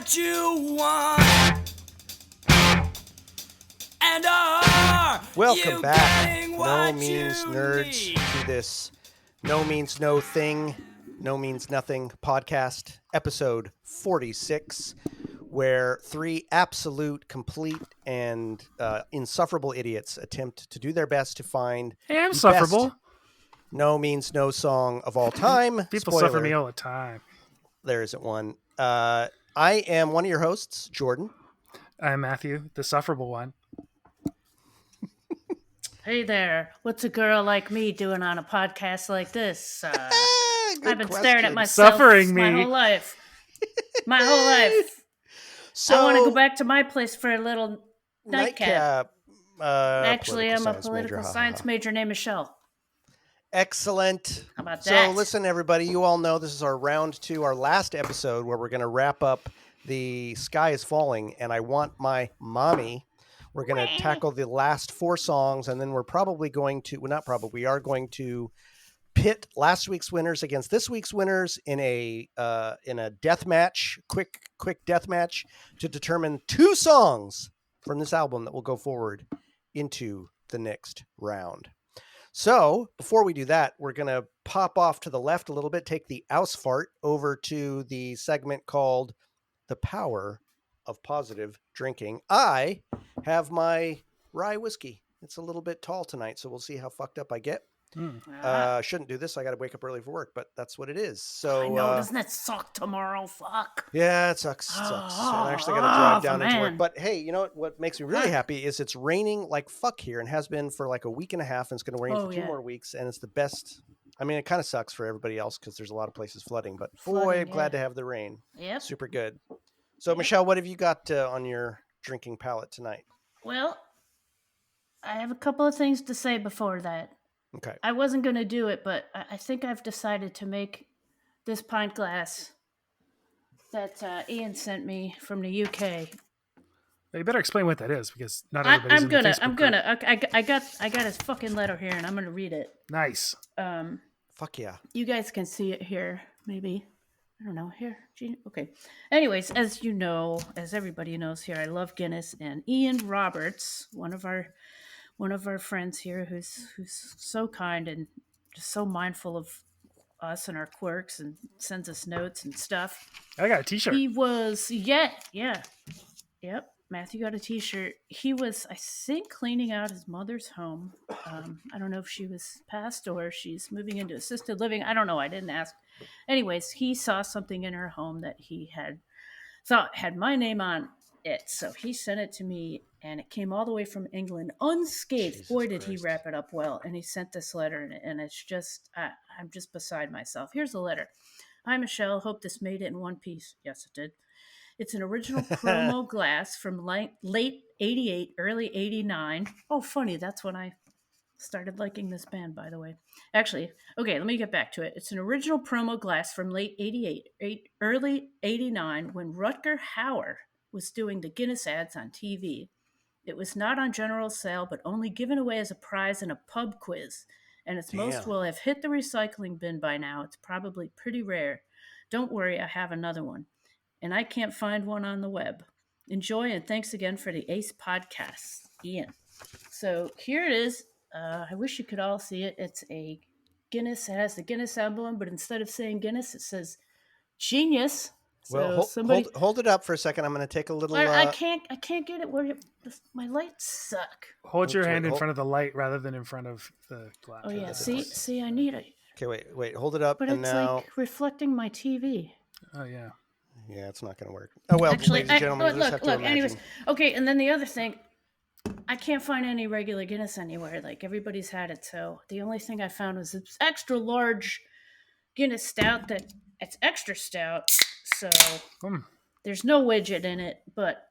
what you want. And welcome back, No Means Nerds, to this No Means No Thing, No Means Nothing podcast, episode 46, where three absolute, complete, and insufferable idiots attempt to do their best to find Hey, I'm the sufferable. best No Means No song of all time. People Spoiler, suffer me all the time. there isn't one. I am one of your hosts, Jordan. I'm Matthew, the sufferable one. Hey there, what's a girl like me doing on a podcast like this? I've been staring at myself Suffering my me. whole life. My whole life. So, I want to go back to my place for a little nightcap. Actually, I'm a political science major named Michelle. Excellent. How about So that? listen, everybody, you all know this is our round two, our last episode where we're going to wrap up The Sky is Falling, and I Want My Mommy. We're going to tackle the last four songs, and then we're probably going to, well, not probably, we are going to pit last week's winners against this week's winners in a death match, quick death match, to determine two songs from this album that will go forward into the next round. So before we do that, we're going to pop off to the left a little bit, take the Ausfart over to the segment called The Power of Positive Drinking. I have my rye whiskey. It's a little bit tall tonight, so we'll see how fucked up I get. Shouldn't do this. I got to wake up early for work, but that's what it is. So I know, doesn't that suck tomorrow? Fuck. Yeah, it sucks. It sucks. And I actually got to drive down into work. But hey, you know what makes me really happy is it's raining like fuck here and has been for like a week and a half, and it's going to rain for 2 more weeks, and it's the best. I mean, it kind of sucks for everybody else because there's a lot of places flooding, but boy, I'm glad to have the rain. Yep. Super good. So, Michelle, what have you got on your drinking palate tonight? Well, I have a couple of things to say before that. Okay. I wasn't going to do it, but I think I've decided to make this pint glass that Ian sent me from the UK. You better explain what that is because not everybody's in the Facebook group. I got his fucking letter here, and I'm gonna read it. Nice. Fuck yeah. You guys can see it here, maybe. I don't know. Here. Okay. Anyways, as you know, as everybody knows here, I love Guinness, and Ian Roberts, one of our friends here, who's so kind and just so mindful of us and our quirks and sends us notes and stuff. I got a t-shirt. He was, yep. Matthew got a t-shirt. He was, I think, cleaning out his mother's home. I don't know if she was passed or she's moving into assisted living. I don't know. I didn't ask. Anyways, he saw something in her home that he thought had my name on it. So he sent it to me, and it came all the way from England unscathed. Jesus Boy, did Christ. he wrap it up well. And he sent this letter, and it's just, I'm just beside myself. Here's the letter. Hi, Michelle. Hope this made it in one piece. Yes, it did. It's an original promo glass from late 88, early 89. Oh, funny. That's when I started liking this band, by the way. Actually, okay, let me get back to it. It's an original promo glass from late 88, early 89, when Rutger Hauer was doing the Guinness ads on TV. It was not on general sale, but only given away as a prize in a pub quiz. And its most will have hit the recycling bin by now. It's probably pretty rare. Don't worry, I have another one. And I can't find one on the web. Enjoy, and thanks again for the Ace podcast, Ian. So here it is. I wish you could all see it. It's a Guinness. It has the Guinness emblem, but instead of saying Guinness, it says Genius. Well, So hold it up for a second. I'm going to take a little... I can't get it where my lights suck. Hold your hand in front of the light rather than in front of the glass. Oh yeah, see, I need it. Okay, wait, hold it up. But and it's now... like reflecting my TV. Oh yeah. Yeah, it's not going to work. Oh, well, actually, ladies and gentlemen, you just have to imagine. Anyways, okay, and then the other thing, I can't find any regular Guinness anywhere. Like, everybody's had it, so the only thing I found was this extra large Guinness stout it's extra stout, so there's no widget in it, but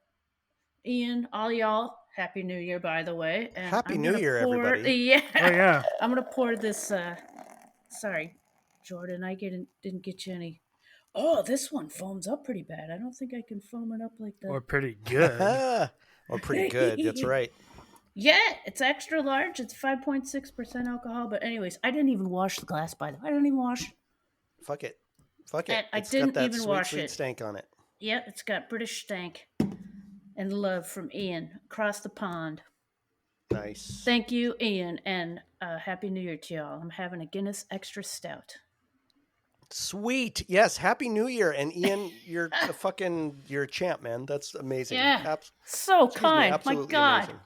Ian, all y'all, Happy New Year, by the way. And Happy New Year, everybody. Yeah. Oh yeah. I'm going to pour this, sorry, Jordan, I didn't get you any. Oh, this one foams up pretty bad. I don't think I can foam it up like that. Or pretty good. Or pretty good. That's right. Yeah, it's extra large. It's 5.6% alcohol. But anyways, I didn't even wash the glass, by the way. I didn't even wash. Fuck it. I It's didn't got that even sweet, wash sweet it. stank on it. Yep, it's got British stank and love from Ian across the pond. Nice. Thank you, Ian, and Happy New Year to y'all. I'm having a Guinness Extra Stout. Sweet. Yes. Happy New Year. And Ian, you're a champ, man. That's amazing. Yeah. So kind. Absolutely My God. amazing.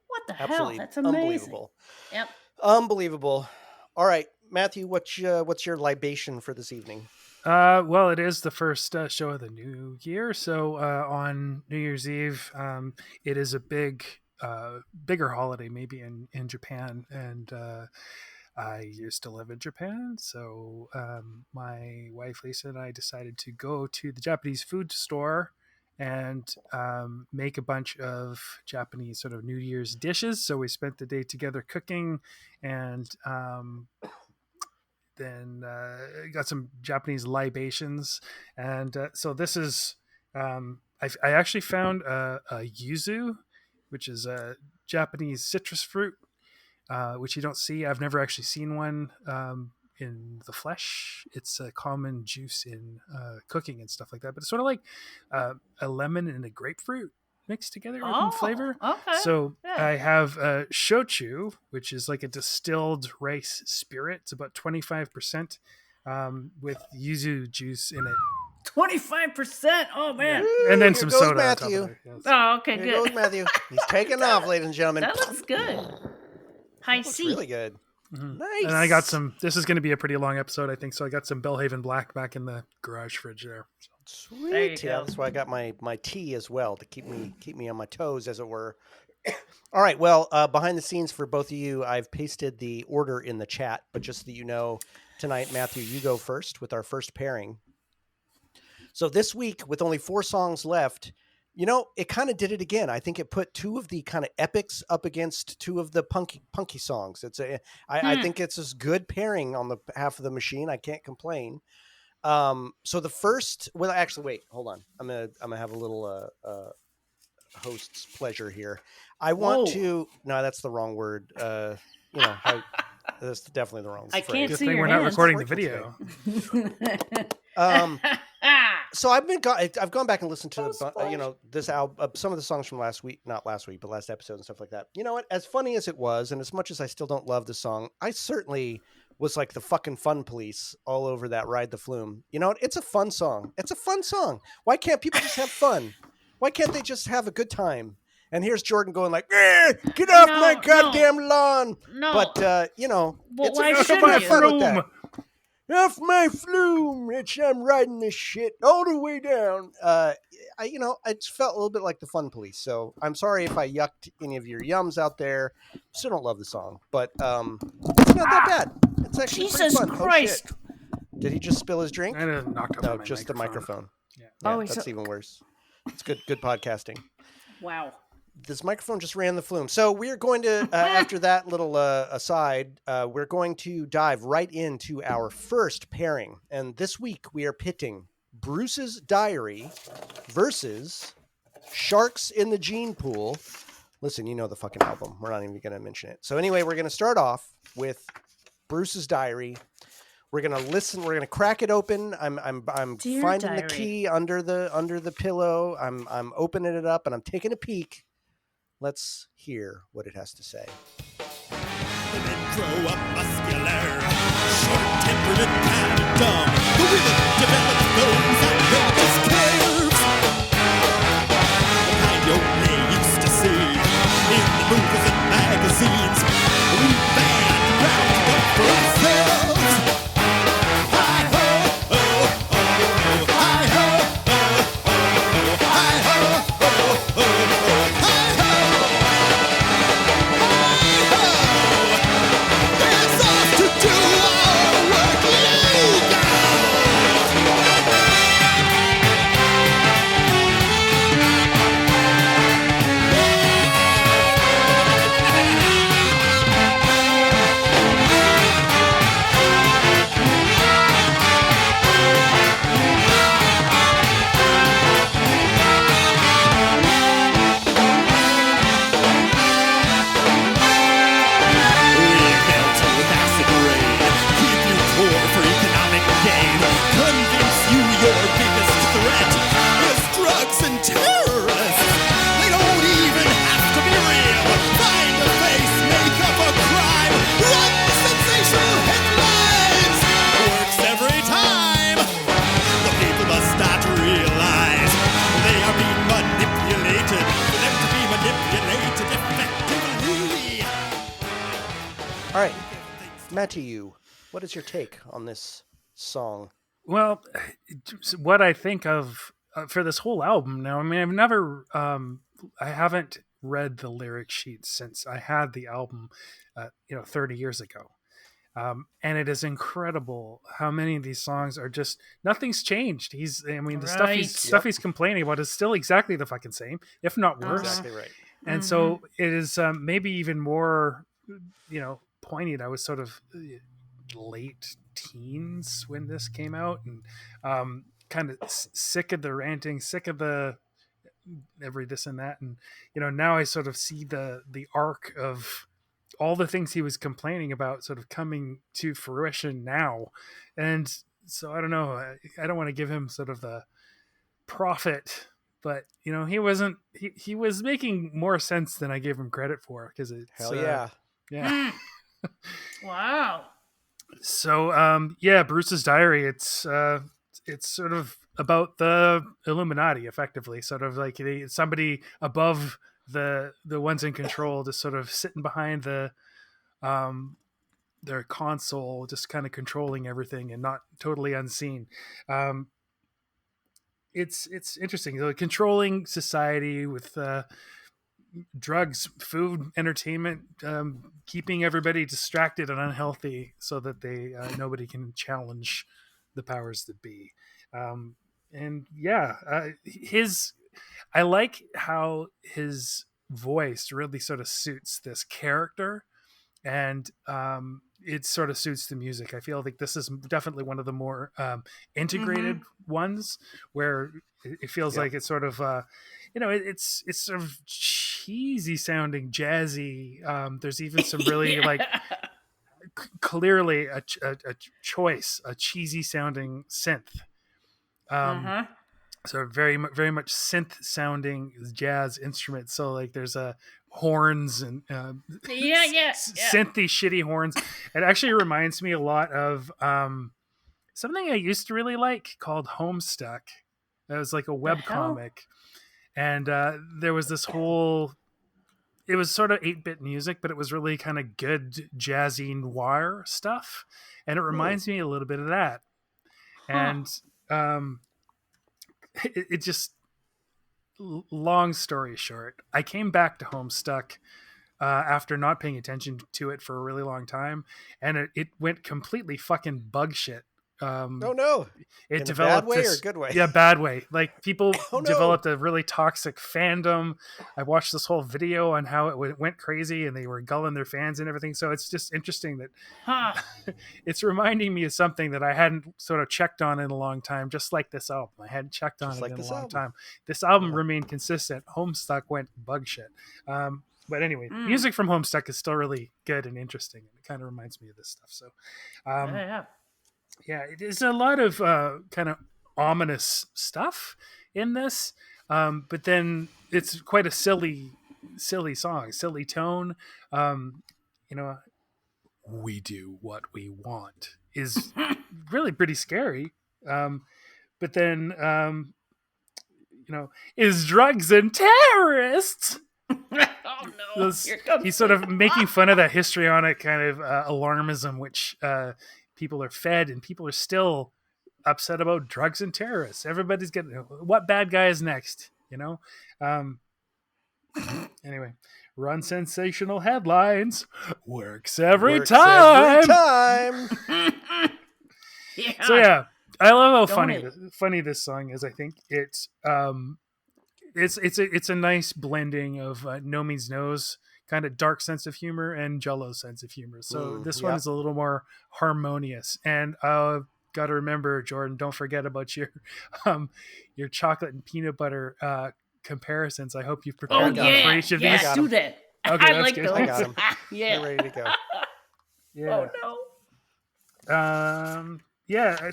What the Absolutely hell? That's amazing. unbelievable. Yep. Unbelievable. All right, Matthew, what's your libation for this evening? Well, it is the first show of the new year, so on New Year's Eve, it is a bigger holiday, maybe in Japan, and I used to live in Japan, so my wife Lisa and I decided to go to the Japanese food store and make a bunch of Japanese sort of New Year's dishes. So we spent the day together cooking, and then got some Japanese libations. And so this is, I actually found a yuzu, which is a Japanese citrus fruit, which you don't see. I've never actually seen one in the flesh. It's a common juice in cooking and stuff like that. But it's sort of like a lemon and a grapefruit mixed together in flavor. Okay. So yeah. I have shochu, which is like a distilled rice spirit. It's about 25% with yuzu juice in it. 25%. Oh man! And then some soda. Matthew. On top of it. Yes. Oh, okay, Here good. goes Matthew. He's taking off, ladies and gentlemen. That looks good. High Looks C. really good. Mm-hmm. Nice. And I got some. This is going to be a pretty long episode, I think. So I got some Bellhaven Black back in the garage fridge there. Sweet. There you Yeah, go. that's why I got my tea as well to keep me on my toes, as it were. All right. Well, behind the scenes for both of you, I've pasted the order in the chat, but just so that you know, tonight, Matthew, you go first with our first pairing. So this week, with only 4 songs left, you know, it kind of did it again. I think it put 2 of the kind of epics up against 2 of the punky songs. I think it's a good pairing on the half of the machine. I can't complain. So the first, well, actually, wait, hold on. I'm gonna have a little host's pleasure here. I want to. No, that's the wrong word. You know, that's definitely the wrong. I phrase. can't Good see thing your we're not hands. recording the video. So I've gone back and listened to this album, some of the songs from not last week, but last episode and stuff like that. You know what? As funny as it was, and as much as I still don't love the song, I certainly was like the fucking fun police all over that Ride the Flume. You know what? It's a fun song. It's a fun song. Why can't people just have fun? Why can't they just have a good time? And here's Jordan going like, "Get off my goddamn lawn!" No. But you know, Well, it's why a should fun you? fun with that. Off my flume, I'm riding this shit all the way down. I just felt a little bit like the fun police. So I'm sorry if I yucked any of your yums out there. Still don't love the song, but it's not that bad. It's actually pretty Jesus fun. Christ! Oh, shit. Did he just spill his drink? I knocked over No, my just the microphone. Yeah. Oh, that's even worse. It's good podcasting. Wow. This microphone just ran the flume. So we're going to, after that little aside, we're going to dive right into our first pairing. And this week we are pitting Bruce's Diary versus Sharks in the Gene Pool. Listen, you know the fucking album. We're not even going to mention it. So anyway, we're going to start off with Bruce's Diary. We're going to listen. We're going to crack it open. I'm Dear finding diary. the key under the pillow. I'm opening it up and I'm taking a peek. Let's hear what it has to say. Women grow up muscular, short-tempered and kind of dumb. The women develop those outrageous curves, the kind you only used to see in the movies and magazines. We band round up for ourselves. Hi-ho, oh, oh, oh, hi-ho, oh, oh, oh, hi-ho, oh, oh, oh, hi-ho. It's off to do our work legal. All right, Matthew, what is your take on this song? Well, what I think of for this whole album now, I mean, I haven't read the lyric sheets since I had the album, 30 years ago. And it is incredible how many of these songs are just nothing's changed. I mean, the stuff Right. he's complaining about is still exactly the fucking same, if not worse. Exactly right. And so it is maybe even more, poignant. I was sort of late teens when this came out, and kind of sick of the ranting, sick of the every this and that, and now I sort of see the arc of all the things he was complaining about sort of coming to fruition now. And so I don't know, I don't want to give him sort of the prophet, but he wasn't he was making more sense than I gave him credit for, because it's Hell yeah. yeah. Wow. So Bruce's Diary, it's sort of about the Illuminati, effectively, sort of like somebody above the ones in control, just sort of sitting behind their console, just kind of controlling everything and not totally unseen. It's interesting, controlling society with drugs, food, entertainment, keeping everybody distracted and unhealthy so that they nobody can challenge the powers that be. And I like how his voice really sort of suits this character, and it sort of suits the music. I feel like this is definitely one of the more integrated ones, where it feels like it's sort of it's sort of cheesy sounding, jazzy. There's even some really like clearly a choice, a cheesy sounding synth. So very much synth sounding jazz instruments. So like there's horns and synthy shitty horns. It actually reminds me a lot of something I used to really like called Homestuck. It was like a web comic, and there was this whole. It was sort of 8-bit music, but it was really kind of good jazzy noir stuff, and it reminds me a little bit of that. And it just, long story short, I came back to Homestuck after not paying attention to it for a really long time, and it went completely fucking bug shit. Oh no! It In developed a bad way this, or good way? Yeah, bad way. Like people Oh, no. developed a really toxic fandom. I watched this whole video on how it went crazy, and they were gulling their fans and everything. So it's just interesting that it's reminding me of something that I hadn't sort of checked on in a long time. Just like this album, I hadn't checked on it in a long time. This album remained consistent. Homestuck went bug shit. But anyway, music from Homestuck is still really good and interesting, and it kind of reminds me of this stuff. So, yeah, it is a lot of kind of ominous stuff in this, but then it's quite a silly song, silly tone. We do what we want is really pretty scary. But then, is drugs and terrorists. Oh no! He's sort of making fun of that histrionic kind of alarmism, which people are fed, and people are still upset about drugs and terrorists. Everybody's getting, what bad guy is next, Anyway, run sensational headlines, works every time. Yeah. So yeah, I love how funny this song is. I think it's a nice blending of No Means No's kind of dark sense of humor and Jello's sense of humor. So this one is a little more harmonious. And got to remember, Jordan, don't forget about your chocolate and peanut butter comparisons. I hope you've prepared them for each of these. Yes, do that. Okay, I like good. those. I got them. Yeah. They're ready to go. Yeah. Oh no. Yeah.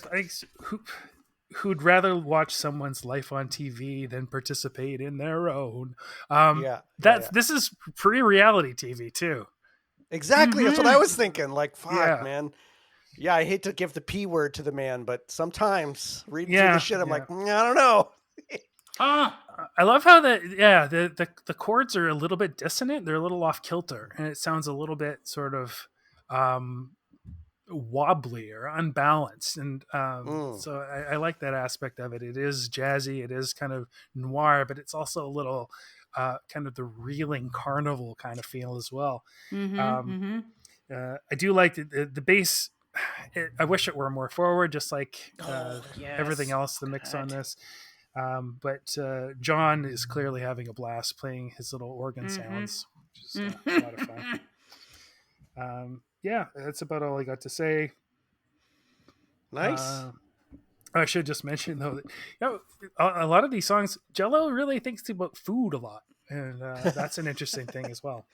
Who'd rather watch someone's life on TV than participate in their own. This is pre-reality TV too. Exactly. That's what I was thinking. Like, fuck, man. Yeah, I hate to give the P word to the man, but sometimes reading through the shit, I'm like, I don't know. I love how the chords are a little bit dissonant. They're a little off kilter, and it sounds a little bit sort of wobbly or unbalanced, and Mm. so I like that aspect of it. It is jazzy, it is kind of noir, but it's also a little kind of the reeling carnival kind of feel as well. Mm-hmm. um, Mm-hmm. I do like the bass. I wish it were more forward, just like Oh everything yes. else, the mix on God. this. But John is clearly having a blast playing his little organ Mm-hmm. sounds, which is a lot of fun. Yeah, that's about all I got to say. Nice. I should just mention though that a lot of these songs, Jello really thinks about food a lot, and that's an interesting thing as well.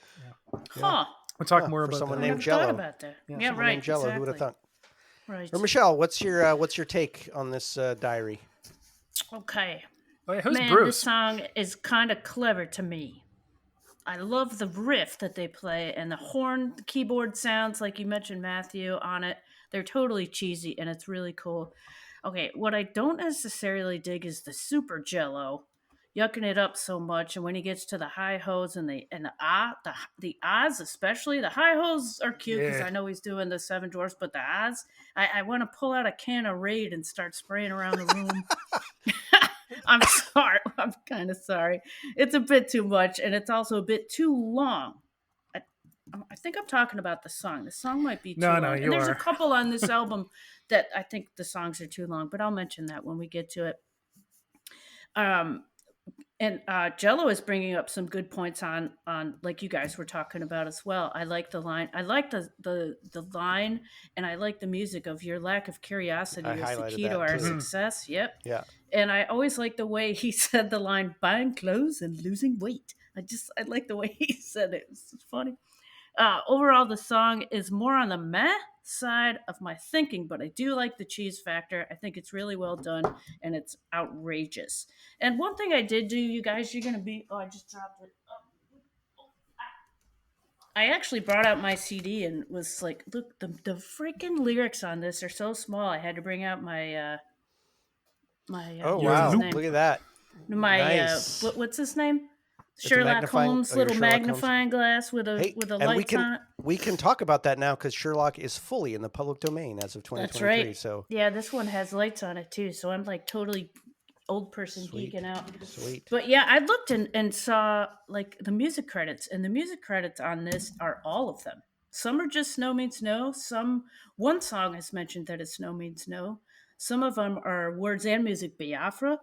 Yeah. Yeah. Huh. We'll talk Huh, more for about someone that I named never later. thought Jello. about that. Yeah. Yeah, Someone right. named Jello. Who would have Exactly. thought? Right. Or Michelle, what's your take on this diary? Okay. Oh, yeah, who's Man, this Bruce? song is kind of clever to me. I love the riff that they play and the horn, the keyboard sounds, like you mentioned, Matthew, on it. They're totally cheesy and it's really cool. Okay, what I don't necessarily dig is the super jello, yucking it up so much. And when he gets to the high hos and the ahs especially, the high hos are cute because Yeah. I know he's doing the Seven Dwarfs, but the ahs, I want to pull out a can of Raid and start spraying around the room. I'm sorry. I'm kind of sorry. It's a bit too much, and it's also a bit too long. I, I think I'm talking about the song. The song might be too No, long, and you there's a are. couple on this album that I think the songs are too long, but I'll mention that when we get to it. Um, and Jello is bringing up some good points on like you guys were talking about as well. I like the line. I like the line, and I like the music of "Your lack of I curiosity is the highlighted key to that our too. Mhm. success." Yep. Yeah. And I always like the way he said the line "buying clothes and losing weight." I like the way he said it. It's funny. Overall, the song is more on the meh side of my thinking, but I do like the cheese factor. I think it's really well done and it's outrageous. And one thing I did do, you guys, you're gonna be. Oh, I just dropped it. I actually brought out my CD and was like, "Look, the freaking lyrics on this are so small." I had to bring out my Oh Your what's his wow! loop. name? Look at that. My Nice. what's his name? It's a Sherlock magnifying. Holmes Oh, your little Sherlock Holmes. magnifying glass Hey, with a and lights on it. we can talk about that now because Sherlock is fully in the public domain as of That's 2023. right. So Yeah, this one has lights on it too, so I'm like totally old person sweet, geeking out. sweet. But yeah, I looked and saw like the music credits, and the music credits on this are all of them. Some are just Snow Means No. One song is mentioned that it's Snow Means No. Some of them are words and music Biafra,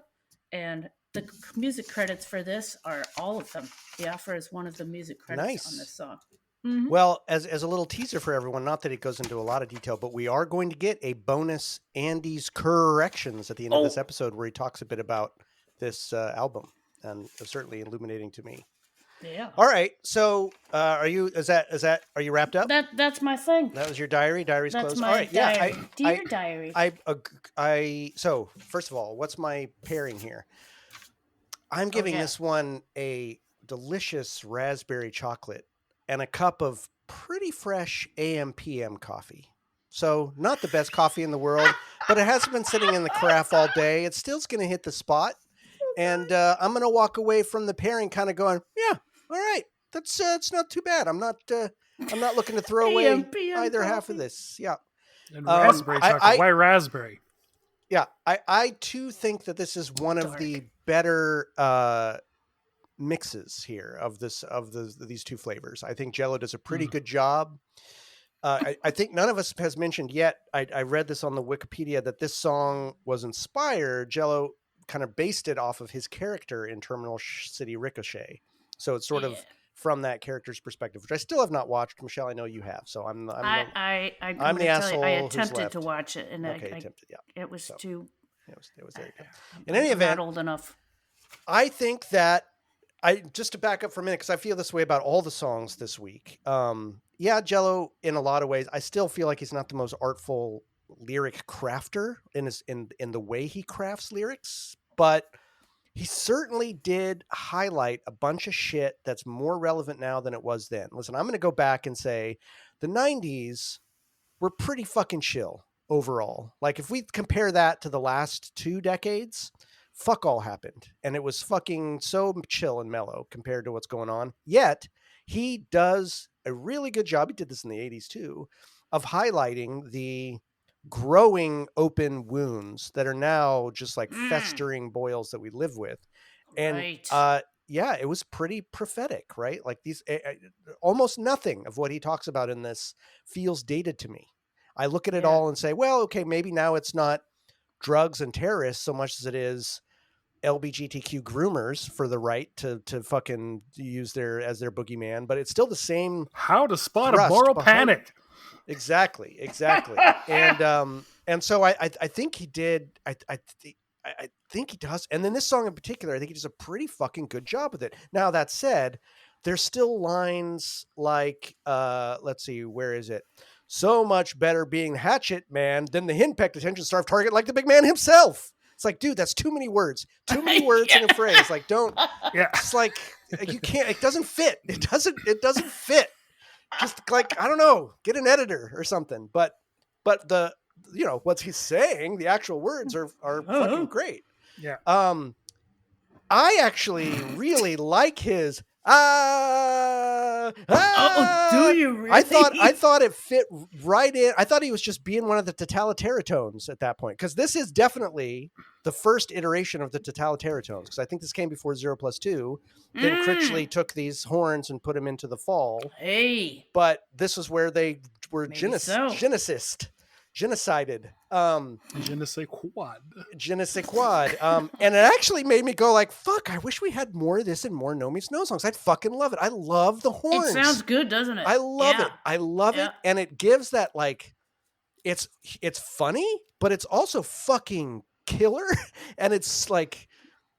and the music credits for this are all of them. Biafra is one of the music credits on this Nice. song. Hmm. Well, as a little teaser for everyone, not that it goes into a lot of detail, but we are going to get a bonus Andy's corrections at the end of this Oh, episode where he talks a bit about this album, and it was certainly illuminating to me. yeah. All right, so are you? Are you wrapped up? That's my thing. That was your diary. Diary's That's closed. All my right, yeah. diary. Dear diary. So first of all, what's my pairing here? I'm giving yeah. this one a delicious raspberry chocolate and a cup of pretty fresh AM PM coffee. So not the best coffee in the world, but it hasn't been sitting in the carafe all day. It's still going to hit the spot, and I'm going to walk away from the pairing kind of going, yeah, all right, that's it's not too bad. I'm not looking to throw away AM, PM either half of coffee. this. Yeah. And raspberry chocolate. I Why raspberry? yeah, I too think that this is one of the Dark. better mixes here of these two flavors. I think Jello does a pretty good job. I think none of us has mentioned yet. I read this on the Wikipedia that this song was inspired. Jello kind of based it off of his character in Terminal City Ricochet, so it's sort of from that character's perspective, which I still have not watched. Michelle, I know you have, so I'm I'm the gonna tell asshole you, I who's attempted left. to watch it, and Okay, I attempted, yeah. it was So too. it was there you go. In any I'm event, not old enough. I think that just to back up for a minute, because I feel this way about all the songs this week. Yeah, Jello, in a lot of ways, I still feel like he's not the most artful lyric crafter in the way he crafts lyrics, but he certainly did highlight a bunch of shit that's more relevant now than it was then. Listen, I'm going to go back and say the 90s were pretty fucking chill overall. Like if we compare that to the last 2 decades, fuck all happened. And it was fucking so chill and mellow compared to what's going on. Yet he does a really good job. He did this in the 80s too, of highlighting the growing open wounds that are now just like festering boils that we live with. And Right. yeah, it was pretty prophetic, right? Like these almost nothing of what he talks about in this feels dated to me. I look at it Yeah. all and say, well, okay, maybe now it's not drugs and terrorists so much as it is LGBTQ groomers for the right to fucking use their as their boogeyman, but it's still the same How to spot a thrust moral behind panic. it. Exactly. And so I think he did. I think he does. And then this song in particular, I think he does a pretty fucking good job with it. Now that said, there's still lines like, let's see, where is it? So much better being the hatchet man than the henpecked attention starved target like the big man himself. It's like, dude, that's too many words. Too many words in a phrase. Like, don't. Yeah. It's like you can't. It doesn't fit. It doesn't fit. Just like, I don't know, get an editor or something. But the what he's saying, the actual words are fucking great. Yeah. I actually really like his do you really? I thought it fit right in. I thought he was just being one of the totalitarians at that point, because this is definitely the first iteration of the totalitarians, because I think this came before 0+2. Then Critchley took these horns and put them into the fall. Hey. But this was where they were So. genocided. Je ne sais quad. And it actually made me go like, fuck, I wish we had more of this and more No Means No songs. I'd fucking love it. I love the horns. It sounds good, doesn't it? I love it. I love it. And it gives that, like, it's funny, but it's also fucking killer. And it's like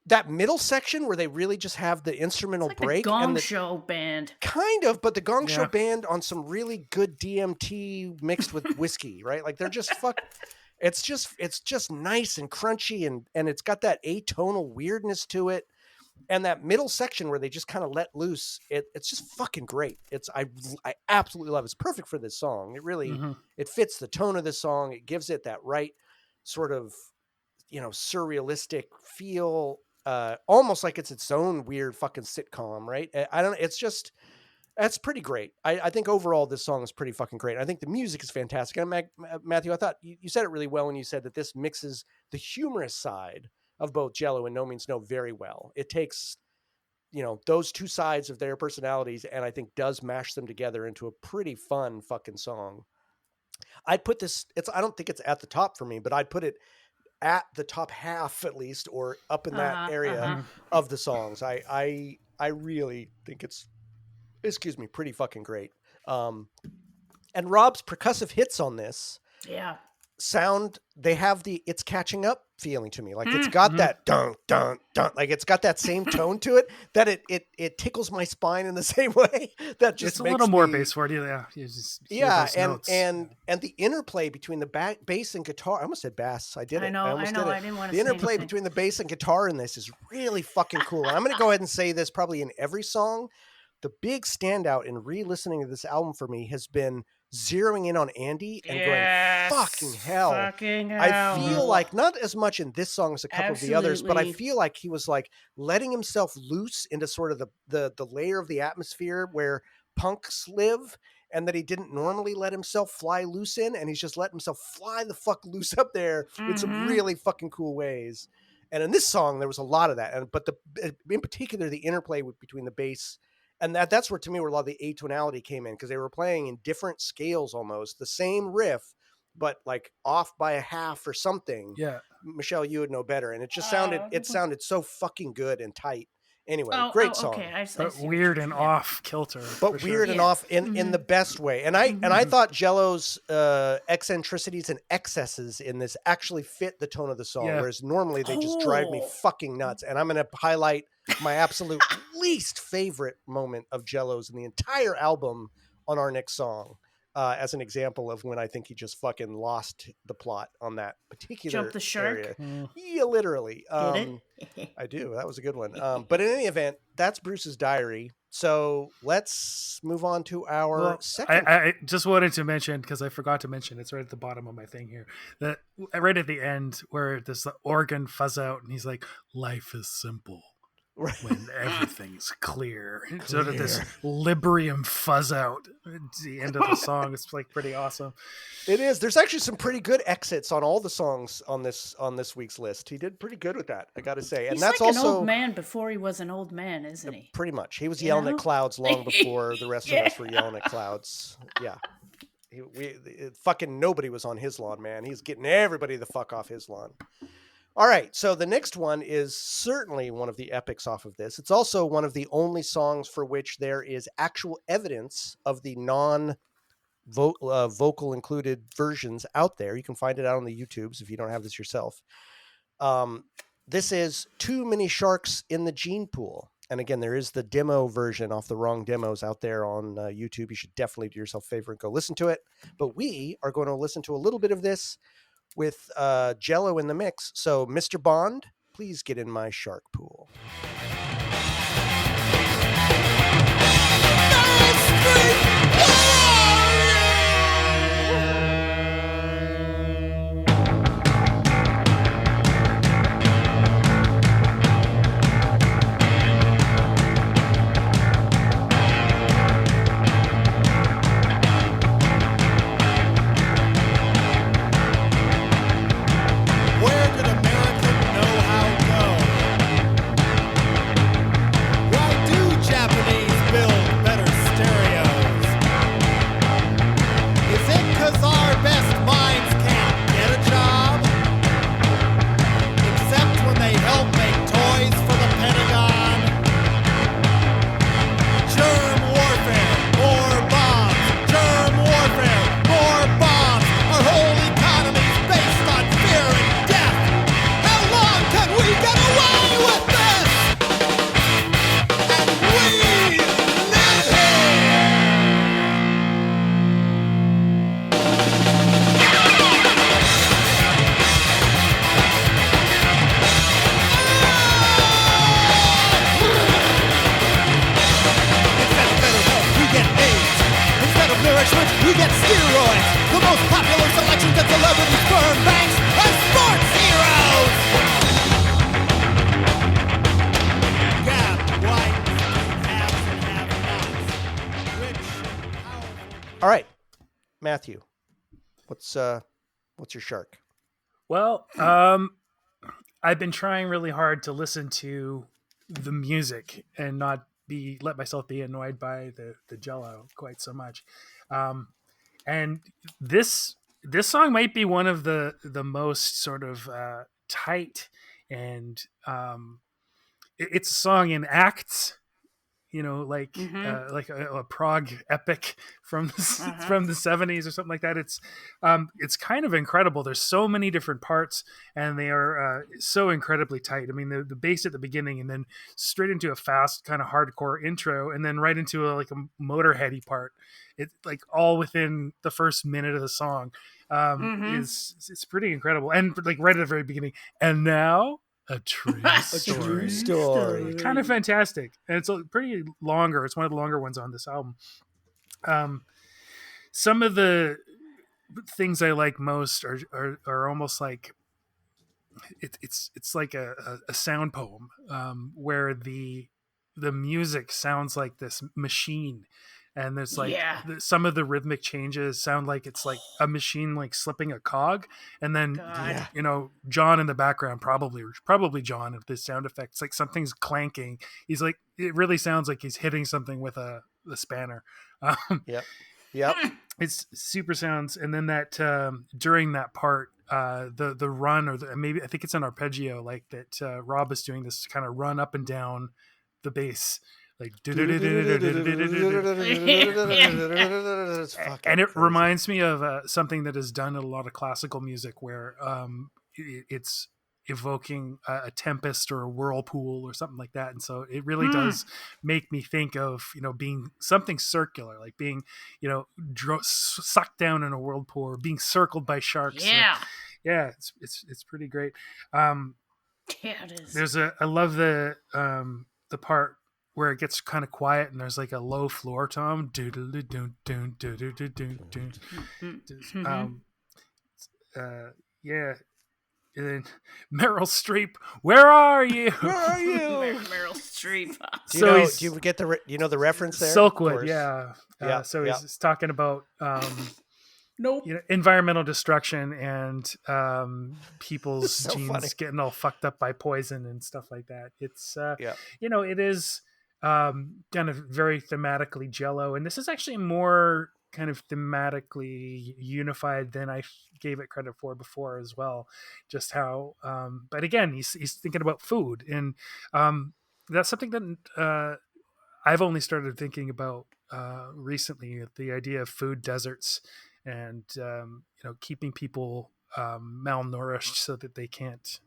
that middle section where they really just have the instrumental it's like break. The Gong and the Show band. Kind of, but the Gong Show band on some really good DMT mixed with whiskey, right? Like they're just it's just nice and crunchy, and it's got that atonal weirdness to it. And that middle section where they just kind of let loose, it's just fucking great. I absolutely love it. It's perfect for this song. It really it fits the tone of this song. It gives it that right sort of, surrealistic feel. Almost like it's its own weird fucking sitcom, right? That's pretty great. I think overall this song is pretty fucking great. I think the music is fantastic. And Matthew, I thought you said it really well when you said that this mixes the humorous side of both Jello and No Means No very well. It takes, those two sides of their personalities and I think does mash them together into a pretty fun fucking song. I'd put this, I don't think it's at the top for me, but I'd put it at the top half at least, or up in that area of the songs. I really think it's, pretty fucking great. And Rob's percussive hits on this they have it's catching up feeling to me. Like it's got that dun dun dun, like it's got that same tone to it that it tickles my spine in the same way. That just it's a makes little more me, bass for it. Yeah. And the interplay between the bass and guitar. I almost said bass. I did it. I almost did it. I didn't want to the say interplay anything. between the bass and guitar in this is really fucking cool. And I'm going to go ahead and say this probably in every song. The big standout in re-listening to this album for me has been zeroing in on Andy and going, fucking hell. I feel like, not as much in this song as a couple of the others, but I feel like he was like letting himself loose into sort of the layer of the atmosphere where punks live, and that he didn't normally let himself fly loose in, and he's just letting himself fly the fuck loose up there in some really fucking cool ways. And in this song, there was a lot of that. But in particular, the interplay between the bass. And that's where, to me, where a lot of the atonality came in, because they were playing in different scales almost. The same riff, but like off by a half or something. Yeah. Michelle, you would know better. And it just sounded so fucking good and tight. Anyway, great song. Okay. But weird and off kilter. But weird and off in the best way. And I thought Jello's eccentricities and excesses in this actually fit the tone of the song, whereas normally they just drive me fucking nuts. And I'm going to highlight my absolute least favorite moment of Jello's in the entire album on our next song, as an example of when I think he just fucking lost the plot on that particular Jump the shark? area. Yeah, literally. I do. That was a good one. But in any event, that's Bruce's Diary. So let's move on to our second. I just wanted to mention, because I forgot to mention, it's right at the bottom of my thing here, that right at the end where this organ fuzz out and he's like, life is simple. when everything's clear. Sort of this Librium fuzz out at the end of the song. It's like pretty awesome. It is. There's actually some pretty good exits on all the songs on this week's list. He did pretty good with that, I got to say. And He's that's like also an old man before he was an old man, isn't he? pretty much. He was You yelling know? at clouds long before the rest Yeah. of us were yelling at clouds. Yeah. Fucking nobody was on his lawn, man. He's getting everybody the fuck off his lawn. All right, so the next one is certainly one of the epics off of this. It's also one of the only songs for which there is actual evidence of the vocal included versions out there. You can find it out on the YouTubes if you don't have this yourself. This is Too Many Sharks in the Gene Pool. And again, there is the demo version off the Wrong Demos out there on YouTube. You should definitely do yourself a favor and go listen to it. But we are going to listen to a little bit of this with Jello in the mix. So, Mr. Bond, please get in my shark pool. Where did American know-how go? Why do Japanese build better stereos? Is it 'cause our best minds can't get a job? Except when they help make toys for the Pentagon? Germ warfare, more bombs. Germ warfare, more bombs. Our whole economy's based on fear and death. How long can we get away with this? And we live here. Instead of better health, we get AIDS. Instead of nourishment, we get steroids. The most popular selections at celebrity sperm banks are sports heroes. Gap, white, haves and have-nots. Rich, powerful. All right, Matthew, what's your shark? Well, I've been trying really hard to listen to the music and not let myself be annoyed by the Jello quite so much. And this song might be one of the most sort of tight, and it's a song in acts. You know, like like a prog epic from the, from the 70s or something like that. It's kind of incredible. There's so many different parts, and they are so incredibly tight. I mean, the bass at the beginning, and then straight into a fast kind of hardcore intro, and then right into a Motorheady part. It's like all within the first minute of the song. It's pretty incredible, and like right at the very beginning. And now, a true story. True story. Kind of fantastic, and it's pretty longer. It's one of the longer ones on this album. Some of the things I like most are almost like it's like a sound poem, where the music sounds like this machine, and there's like some of the rhythmic changes sound like it's like a machine like slipping a cog, and then you know, John in the background, probably John, if the sound effects, like something's clanking, he's like, it really sounds like he's hitting something with a spanner. Yep. It's super sounds. And then that during that part, the run, or maybe I think it's an arpeggio, like that Rob is doing this kind of run up and down the bass, like and it reminds me of something that is done in a lot of classical music, where it's evoking a tempest or a whirlpool or something like that. And so it really does make me think of, you know, being something circular, like being, you know, sucked down in a whirlpool, or being circled by sharks. It's pretty great. It is. I love the part where it gets kind of quiet and there's like a low floor tom. then Meryl Streep, where are you? Where are you? Meryl Streep. Do you get the the reference there? Silkwood, yeah. Yeah, So yeah. he's talking about Nope. environmental destruction and people's So genes funny. getting all fucked up by poison and stuff like that. It's Yeah. it is kind of very thematically Jello, and this is actually more kind of thematically unified than I gave it credit for before as well. Just how, but again, he's thinking about food, and that's something that I've only started thinking about recently. The idea of food deserts and keeping people malnourished so that they can't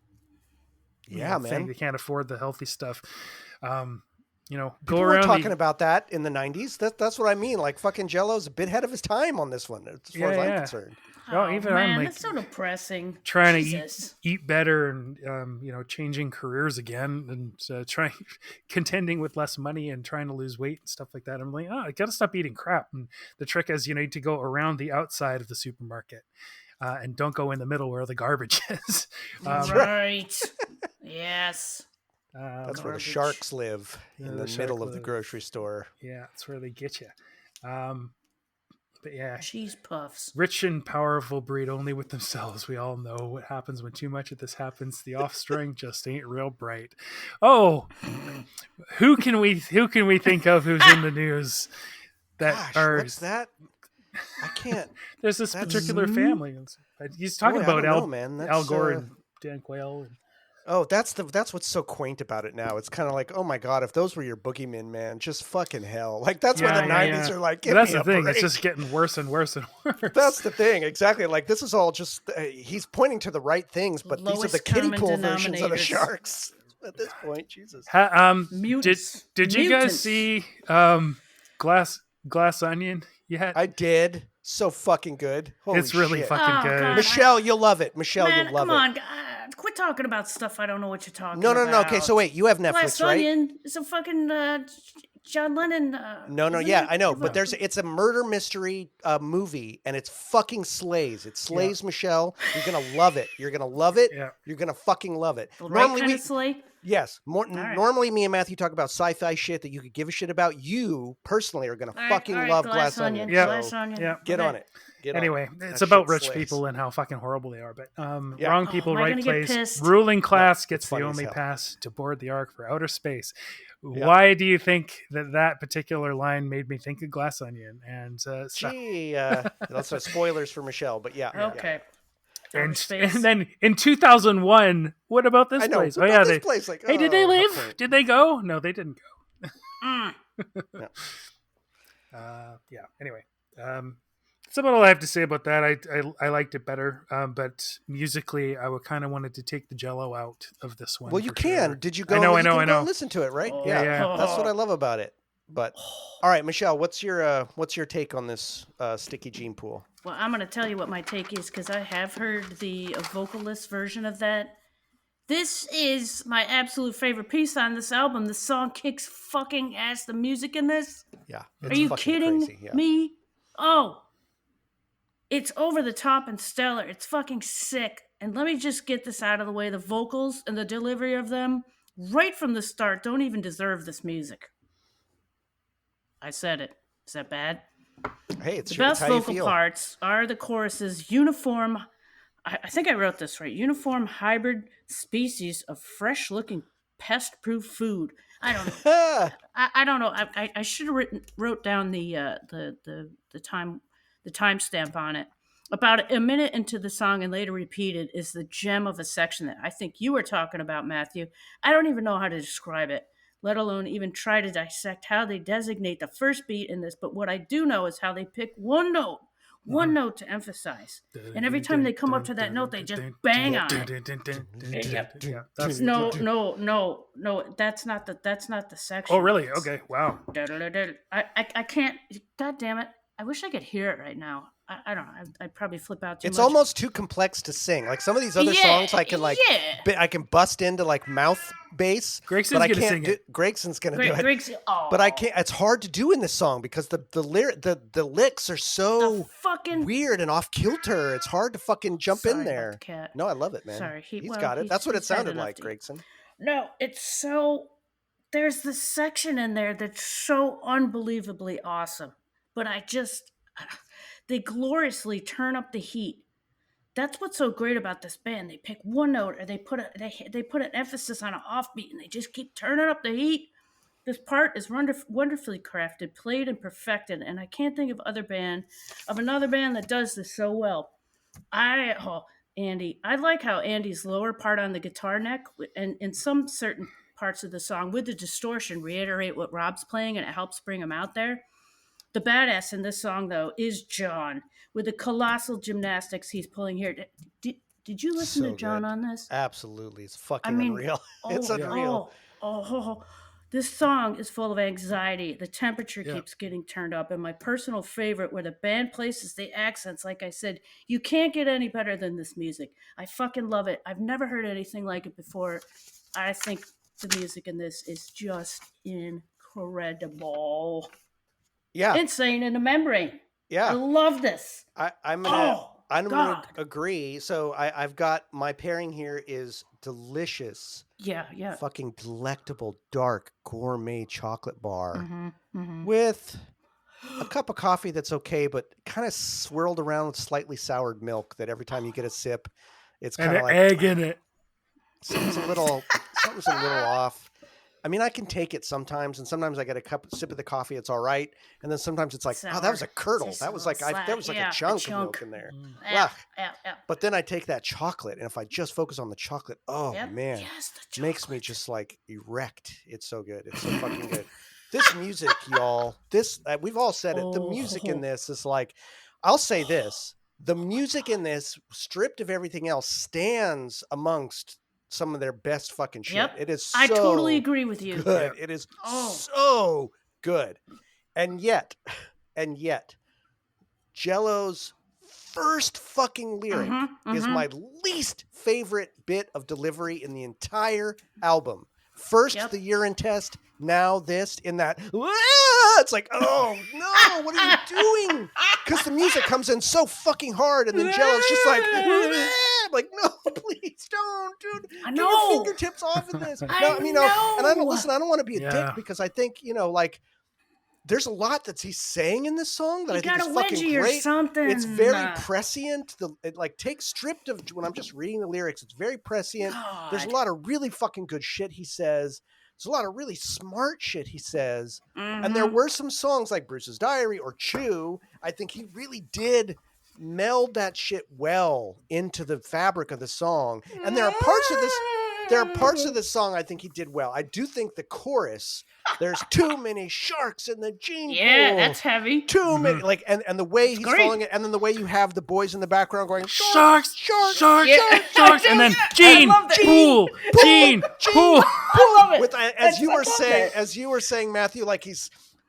Yeah, man. they can't afford the healthy stuff. Go People were around talking about that in the 90s. That's what I mean. Like, fucking Jello's a bit ahead of his time on this one, as far as I'm concerned. Oh, even I'm, man, like, that's so depressing. trying Jesus. to eat better and changing careers again and contending with less money and trying to lose weight and stuff like that. I'm like, I gotta stop eating crap. And the trick is you need to go around the outside of the supermarket and don't go in the middle where the garbage is. Right. Yes. That's where the Garbage. sharks live, in the the shark middle of the live. grocery store. Yeah, that's where they get you. But yeah, Cheese puffs. rich and powerful breed only with themselves. We all know what happens when too much of this happens. The offspring just ain't real bright. Oh, who can we think of who's in the news that Gosh, are? what's that? I can't. There's this That's- particular family. He's talking Boy, I about don't know, Al, man. Al That's, Gore and Dan Quayle. Oh, that's what's so quaint about it now. It's kind of like, oh my god, if those were your boogeymen, man, just fucking hell. Like that's where the '90s are like. But that's Give the me a thing. break. It's just getting worse and worse and worse. That's the thing, exactly. Like this is all just he's pointing to the right things, but these are the Lowest kiddie common pool versions of the denominators. sharks. At this point, Jesus. Mutants. Did you guys Mutants. see Glass Onion yet? I did. So fucking good. Holy It's really shit. fucking Oh, good. God. Michelle, you'll love it. Michelle, Man, you'll love come it. on. Quit talking about stuff I don't know what you're talking No. about. Okay, so wait, you have Netflix, Glass right? Onion is a fucking John Lennon. No, isn't yeah, it? I know, but it's a murder mystery movie, and it's fucking slays. It slays, Michelle. You're gonna love it. You're gonna love it. Yeah. You're gonna fucking love it. The right kind of slay. Yes, right. normally me and Matthew talk about sci-fi shit that you could give a shit about. You personally are gonna All right, fucking all right, love Glass Onion. Yeah. Glass Onion. Yeah. Get Okay. on it. Get on Anyway, it. it's That about shit rich slays. people and how fucking horrible they are. But Yeah. wrong Oh, people, am I right gonna get place. pissed? Ruling class No, gets it's the funny as only hell. pass to board the Ark for outer space. Yeah. Why do you think that particular line made me think of Glass Onion? And Gee, that's spoilers for Michelle, but yeah. yeah. Okay. Outer and space. then in 2001, what about this I know. place? What Oh about yeah, this place? Like, hey, did they oh, how leave? quaint. Did they go? No, they didn't go. Mm. Yeah. Anyway, that's about all I have to say about that. I liked it better, but musically, I would kind of wanted to take the Jello out of this one. Well, you for can. sure. Did you go? I know. You can I go know. and listen to it, right? Oh, yeah. That's what I love about it. But all right, Michelle, what's your take on this sticky gene pool? Well, I'm going to tell you what my take is because I have heard the vocalist version of that. This is my absolute favorite piece on this album. The song kicks fucking ass. The music in this. Yeah. Are you fucking kidding crazy. Yeah. me? Oh. It's over the top and stellar. It's fucking sick. And let me just get this out of the way. The vocals and the delivery of them, right from the start, don't even deserve this music. I said it. Is that bad? Hey, it's The your, best it's how you vocal feel. parts are the choruses. Uniform, I think I wrote this right. Uniform hybrid species of fresh-looking pest-proof food. I don't know. I don't know. I should have wrote down the timestamp on it. About a minute into the song and later repeated is the gem of a section that I think you were talking about, Matthew. I don't even know how to describe it, let alone even try to dissect how they designate the first beat in this. But what I do know is how they pick one note to emphasize. And every time they come up to that note, they just bang on it. Yeah, that's, No, that's not the section. oh, really? Okay. Wow. I can't. God damn it! I wish I could hear it right now. I don't know. I'd probably flip out too It's much. almost too complex to sing. Like some of these other songs, I can I can bust into like mouth bass, Gregson's but I gonna can't sing do. it. Gregson's gonna do it. Greg's, But I can't. It's hard to do in this song because the licks are so the fucking weird and off kilter. It's hard to fucking jump Sorry in about there. the cat. No, I love it, man. Sorry, he's got it. That's what it he's had sounded enough like, to eat. Gregson. No, it's so. There's this section in there that's so unbelievably awesome, but they gloriously turn up the heat. That's what's so great about this band. They pick one note, or they put an emphasis on an offbeat, and they just keep turning up the heat. This part is wonderfully crafted, played, and perfected, and I can't think of another band that does this so well. Andy, I like how Andy's lower part on the guitar neck, and in some certain parts of the song with the distortion, reiterate what Rob's playing, and it helps bring him out there. The badass in this song, though, is John with the colossal gymnastics he's pulling here. Did you listen to John on this? Absolutely, it's fucking unreal. It's unreal. This song is full of anxiety. The temperature keeps getting turned up, and my personal favorite, where the band places the accents, like I said, you can't get any better than this music. I fucking love it. I've never heard anything like it before. I think the music in this is just incredible. Yeah. Insane in the membrane. Yeah. I love this. I'm gonna agree. So I've got my pairing here is delicious. Yeah. Fucking delectable, dark, gourmet chocolate bar Mm-hmm. with a cup of coffee that's okay, but kind of swirled around with slightly soured milk that every time you get a sip, it's kind of like egg in it. something's a little off. I mean, I can take it sometimes, and sometimes I get a sip of the coffee, it's all right, and then sometimes it's like, Sour. oh, that was a curdle. That was like a chunk of milk in there. Yeah. But then I take that chocolate, and if I just focus on the chocolate, man, yes, makes me just like erect. It's so good. It's so fucking good. This music, y'all. We've all said it. The music in this is like, I'll say this: the music in this, stripped of everything else, stands amongst some of their best fucking shit. Yep. It is so I totally agree with you. good. It is so good. And yet, Jello's first fucking lyric is my least favorite bit of delivery in the entire album. First, the urine test, now this, in that, it's like, oh no, what are you doing? Because the music comes in so fucking hard, and then Jello's just like, no, please don't, dude. I Get know. your fingertips off of this. I know. And I don't listen. I don't want to be a dick because I think, like, there's a lot that he's saying in this song that I think is fucking great. Or something. It's very prescient. Stripped of when I'm just reading the lyrics, it's very prescient. God. There's a lot of really fucking good shit he says. There's a lot of really smart shit he says. And there were some songs like Bruce's Diary or Chew. I think he really did meld that shit well into the fabric of the song. And there are parts of this song I think he did well. I do think the chorus, there's too many sharks in the gene pool. Yeah, that's heavy. Too many, and the way he's following it, and then the way you have the boys in the background going sharks, and then Gene pool. I love it. With as you were saying, Matthew, like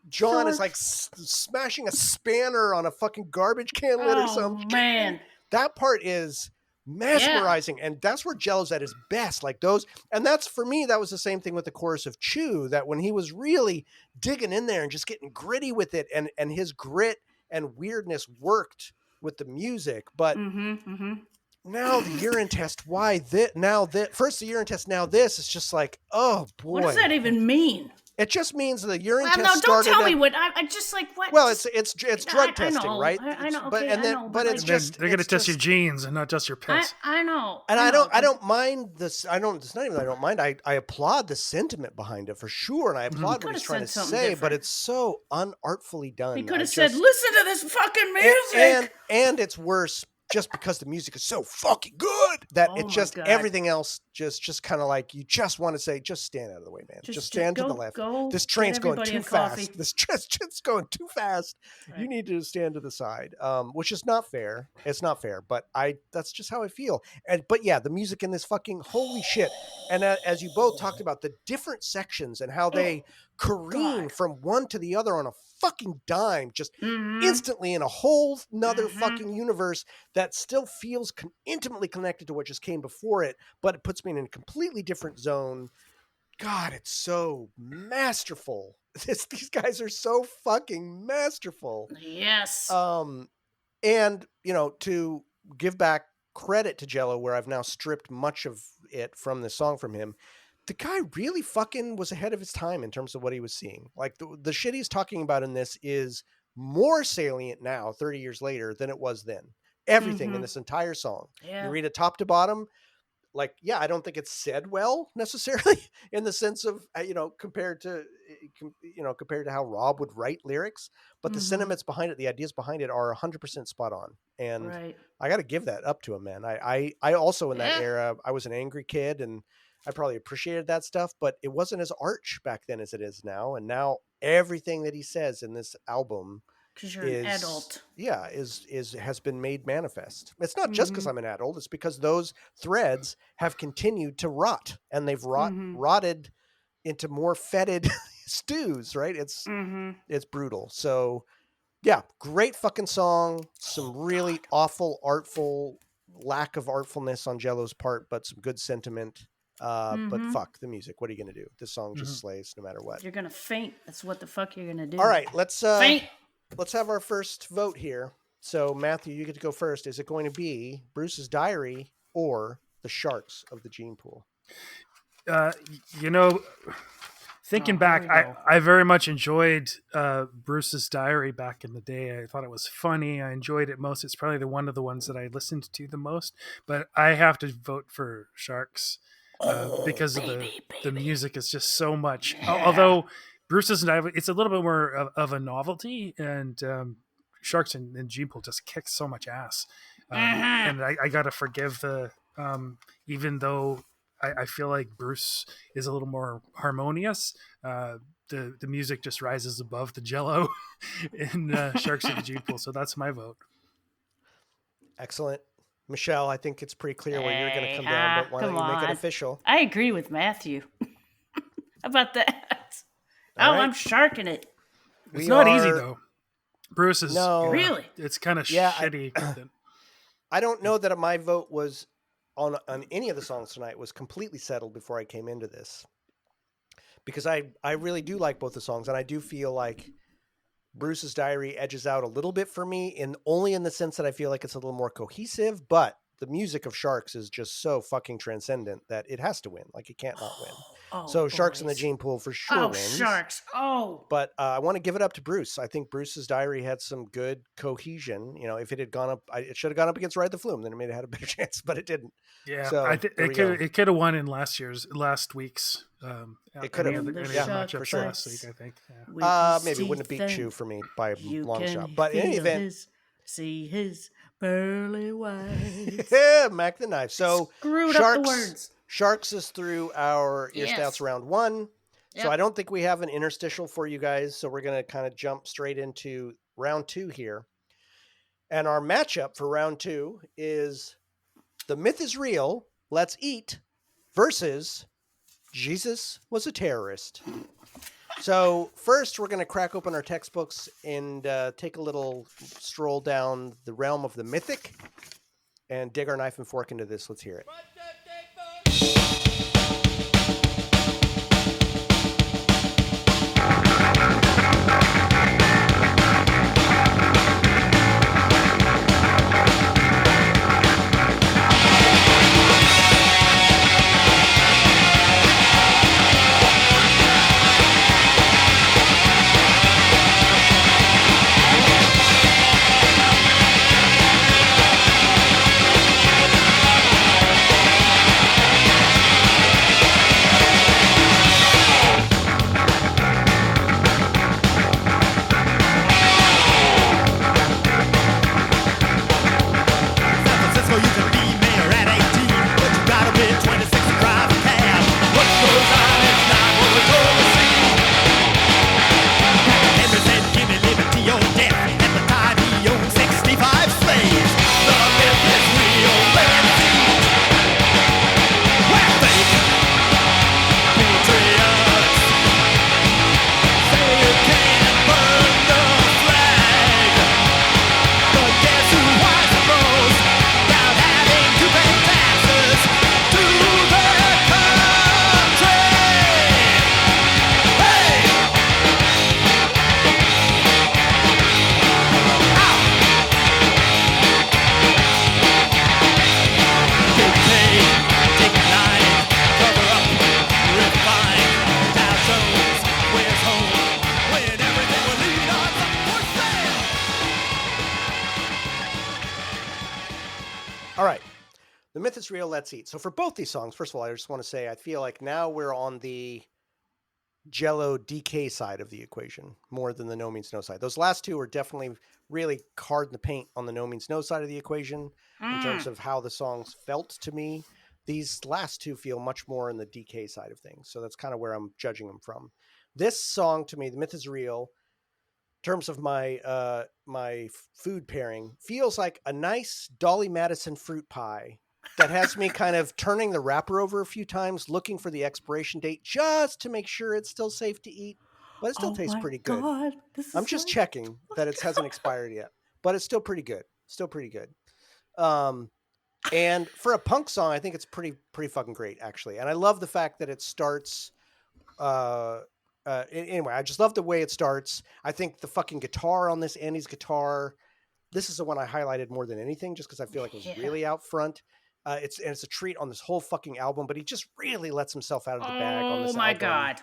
John is like smashing a spanner on a fucking garbage can lid or something. Man, that part is mesmerizing, and that's where Jello's at his best. Like those, and that's for me. That was the same thing with the chorus of Chew. That when he was really digging in there and just getting gritty with it, and his grit and weirdness worked with the music. But now the urine test. Why this? Now that first the urine test. Now this. It's just like, oh boy. What does that even mean? It just means the urine test don't started. Tell me what. I just like what. Well, it's drug testing, know, right? I know. But it's just they're gonna test your genes and not just your piss. I know. And I don't mind this. It's not even that I don't mind. I applaud the sentiment behind it for sure, and I applaud what he's trying to say. But it's so unartfully done. He could have said, "Listen to this fucking music," and it's worse just because the music is so fucking good that everything else just kind of like you just want to say, just stand out of the way, man. Just stand to the left. Go this train's get going everybody too a coffee. fast. This train's just going too fast. Right. You need to stand to the side, which is not fair. It's not fair, but that's just how I feel. But yeah, the music in this fucking holy shit. And as you both talked about the different sections and how they careen from one to the other on a fucking dime, just instantly in a whole nother fucking universe that still feels intimately connected to what just came before it, but it puts me in a completely different zone. God, it's so masterful. These guys are so fucking masterful. Yes. And to give back credit to Jello, where I've now stripped much of it from the song from him, the guy really fucking was ahead of his time in terms of what he was seeing. Like the shit he's talking about in this is more salient now, 30 years later, than it was then. Everything in this entire song. Yeah. You read it top to bottom. Like, yeah, I don't think it's said well necessarily in the sense of, compared to how Rob would write lyrics, but the sentiments behind it, the ideas behind it are 100% spot on. And I got to give that up to him, man. I also in that era, I was an angry kid and I probably appreciated that stuff, but it wasn't as arch back then as it is now. And now everything that he says in this album, because you're an adult. Yeah, has been made manifest. It's not just because I'm an adult. It's because those threads have continued to rot, and they've rotted into more fetid stews. Right? It's brutal. So, yeah, great fucking song. Some really awful, artful lack of artfulness on Jello's part, but some good sentiment. But fuck the music. What are you gonna do? This song just slays no matter what. You're gonna faint. That's what the fuck you're gonna do. All right, let's faint. Let's have our first vote here. So, Matthew, you get to go first. Is it going to be Bruce's Diary or the Sharks of the Gene Pool? Thinking back, I very much enjoyed Bruce's Diary back in the day. I thought it was funny. I enjoyed it most. It's probably one of the ones that I listened to the most. But I have to vote for Sharks because of the music is just so much. Although Bruce's Diary, it's a little bit more of a novelty, and Sharks and Gene Pool just kick so much ass. And I got to forgive even though I feel like Bruce is a little more harmonious. The music just rises above the Jello in Sharks of the Gene Pool. So that's my vote. Excellent. Michelle, I think it's pretty clear where you're going to come down, but why don't you make it official? I agree with Matthew. How about that? All right. I'm sharking it. It's not easy, though. Bruce is... Really? It's kind of shitty. I don't know that my vote was... on any of the songs tonight was completely settled before I came into this, because I really do like both the songs, and I do feel like Bruce's Diary edges out a little bit for me, only in the sense that I feel like it's a little more cohesive, but the music of Sharks is just so fucking transcendent that it has to win. Like, it can't not win. So Sharks in the Gene Pool for sure wins. Sharks. But I want to give it up to Bruce. I think Bruce's Diary had some good cohesion. If it had gone up, it should have gone up against Ride the Flume. Then it may have had a better chance, but it didn't. Yeah, so it could have won in last week's. It could have. For sure. Last week, I think. Yeah. Maybe it wouldn't have beat Chew for me by a long shot. But in any event, see his pearly whites. Yeah, Mac the Knife. So screwed up the words. Sharks is through our Ear Stouts round 1. So I don't think we have an interstitial for you guys. So we're going to kind of jump straight into round 2 here. And our matchup for round 2 is The Myth is Real, Let's Eat versus Jesus Was a Terrorist. So first, we're going to crack open our textbooks and take a little stroll down the realm of the mythic and dig our knife and fork into this. Let's hear it. All right. The Myth is Real, Let's Eat. So for both these songs, first of all, I just want to say I feel like now we're on the Jello DK side of the equation more than the No Means No side. Those last two are definitely really hard in the paint on the No Means No side of the equation in terms of how the songs felt to me. These last two feel much more in the DK side of things. So that's kind of where I'm judging them from. This song to me, The Myth is Real, in terms of my food pairing, feels like a nice Dolly Madison fruit pie that has me kind of turning the wrapper over a few times, looking for the expiration date just to make sure it's still safe to eat, but it still tastes pretty good. God, this I'm is just like- checking that it hasn't expired yet, but it's still pretty good. Still pretty good. And for a punk song, I think it's pretty fucking great, actually. And I love the fact that it starts. Anyway, I just love the way it starts. I think the fucking guitar on this, Andy's guitar, this is the one I highlighted more than anything, just because I feel like it was really out front. It's a treat on this whole fucking album, but he just really lets himself out of the bag on this Oh my album.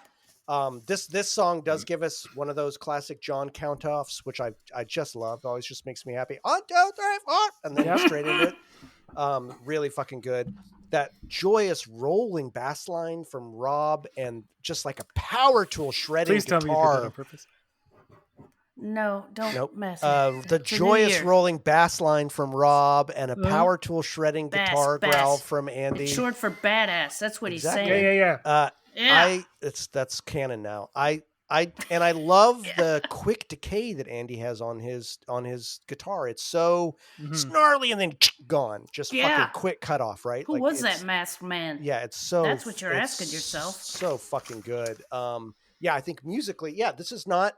God. This song does give us one of those classic John count-offs, which I just love. It always just makes me happy. 1, 2, 3, 4, and then straight into it. Really fucking good. That joyous rolling bass line from Rob and just like a power tool shredding Please tell me you did that guitar. on purpose. No, don't Nope. mess. The It's a new joyous year. rolling bass line from Rob and a power tool shredding guitar growl from Andy. It's short for badass. That's what Exactly. he's saying. Yeah. Yeah. That's canon now. I love the quick decay that Andy has on his guitar. It's so snarly and then gone. Just fucking quick cut off, right? Who was that masked man? Yeah, it's so. That's what you're asking yourself. So fucking good. Yeah, I think musically, yeah, this is not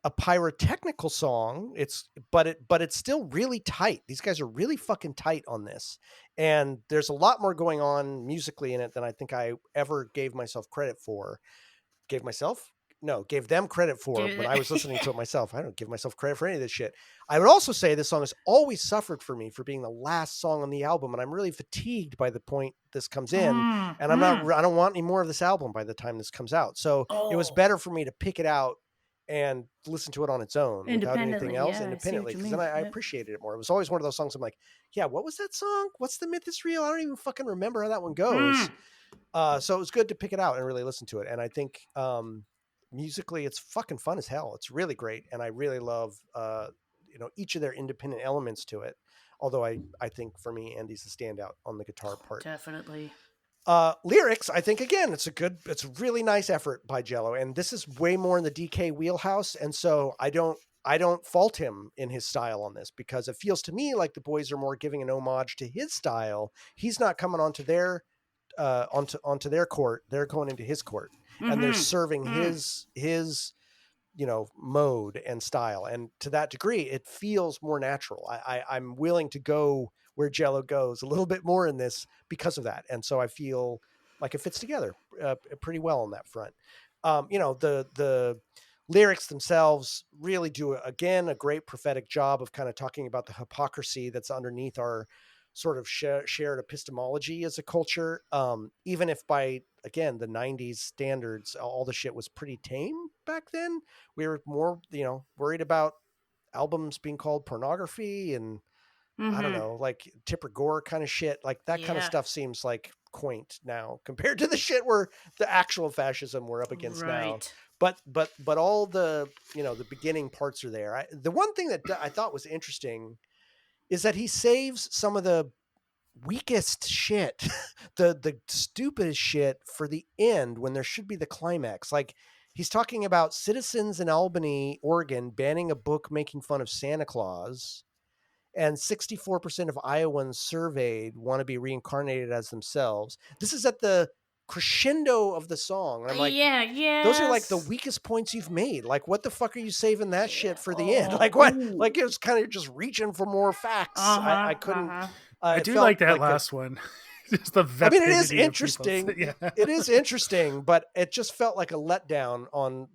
a pyrotechnical song. But it's still really tight. These guys are really fucking tight on this. And there's a lot more going on musically in it than I think I ever gave myself credit for. Gave them credit for when I was listening to it myself. I don't give myself credit for any of this shit. I would also say this song has always suffered for me for being the last song on the album, and I'm really fatigued by the point this comes in, and I don't want any more of this album by the time this comes out. So it was better for me to pick it out and listen to it on its own without anything else independently, because then I appreciated it more. It was always one of those songs I'm like, yeah, what was that song? What's The Myth is Real? I don't even fucking remember how that one goes. So it was good to pick it out and really listen to it. And I think musically, it's fucking fun as hell. It's really great, and I really love each of their independent elements to it. Although I think for me, Andy's the standout on the guitar part. Definitely. Lyrics, I think again, it's a really nice effort by Jello, and this is way more in the DK wheelhouse, and so I don't fault him in his style on this, because it feels to me like the boys are more giving an homage to his style. He's not coming onto their onto their court. They're going into his court, and they're serving his mode and style, and to that degree it feels more natural. I'm willing to go where Jello goes a little bit more in this because of that, and so I feel like it fits together pretty well on that front. The lyrics themselves really do again a great prophetic job of kind of talking about the hypocrisy that's underneath our sort of shared epistemology as a culture. Even if by, again, the 90s standards, all the shit was pretty tame back then. We were more, worried about albums being called pornography and I don't know, like Tipper Gore kind of shit. Like that kind of stuff seems like quaint now compared to the shit where the actual fascism we're up against now. But all the, the beginning parts are there. The one thing that I thought was interesting is that he saves some of the weakest shit, the stupidest shit for the end when there should be the climax. Like he's talking about citizens in Albany, Oregon, banning a book making fun of Santa Claus, and 64% of Iowans surveyed want to be reincarnated as themselves. This is at the crescendo of the song. And I'm like, those are like the weakest points you've made. Like, what the fuck are you saving that shit for the end? Like, what? Like, it was kind of just reaching for more facts. I couldn't. I do like that last one. Just the I mean, it is interesting. It is interesting, but it just felt like a letdown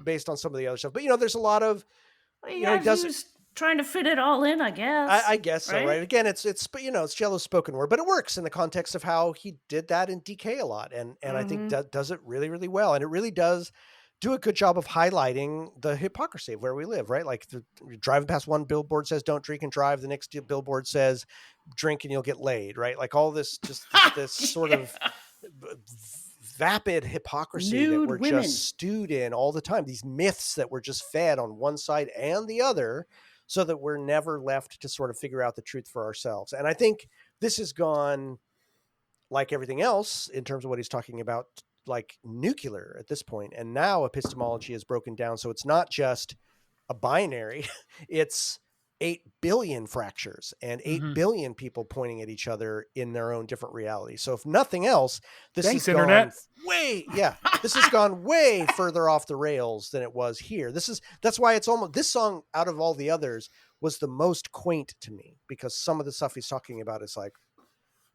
based on some of the other stuff. But there's a lot of he was trying to fit it all in, I guess. I guess so, right? Again, it's Jello's spoken word, but it works in the context of how he did that in DK a lot, and I think that does it really, really well, and it really does do a good job of highlighting the hypocrisy of where we live, right? Like driving past one billboard says don't drink and drive, the next billboard says drink and you'll get laid, right? Like all this just this sort of vapid hypocrisy that Nude we're women. just stewed in all the time, these myths that we're just fed on one side and the other, so that we're never left to sort of figure out the truth for ourselves. And I think this has gone, like everything else in terms of what he's talking about, like nuclear at this point. And now epistemology is broken down, so it's not just a binary, it's 8 billion fractures and 8 billion people pointing at each other in their own different realities. So if nothing else, this Thanks, has Internet. this has gone way further off the rails than it was here. That's why it's almost, this song out of all the others was the most quaint to me, because some of the stuff he's talking about is like,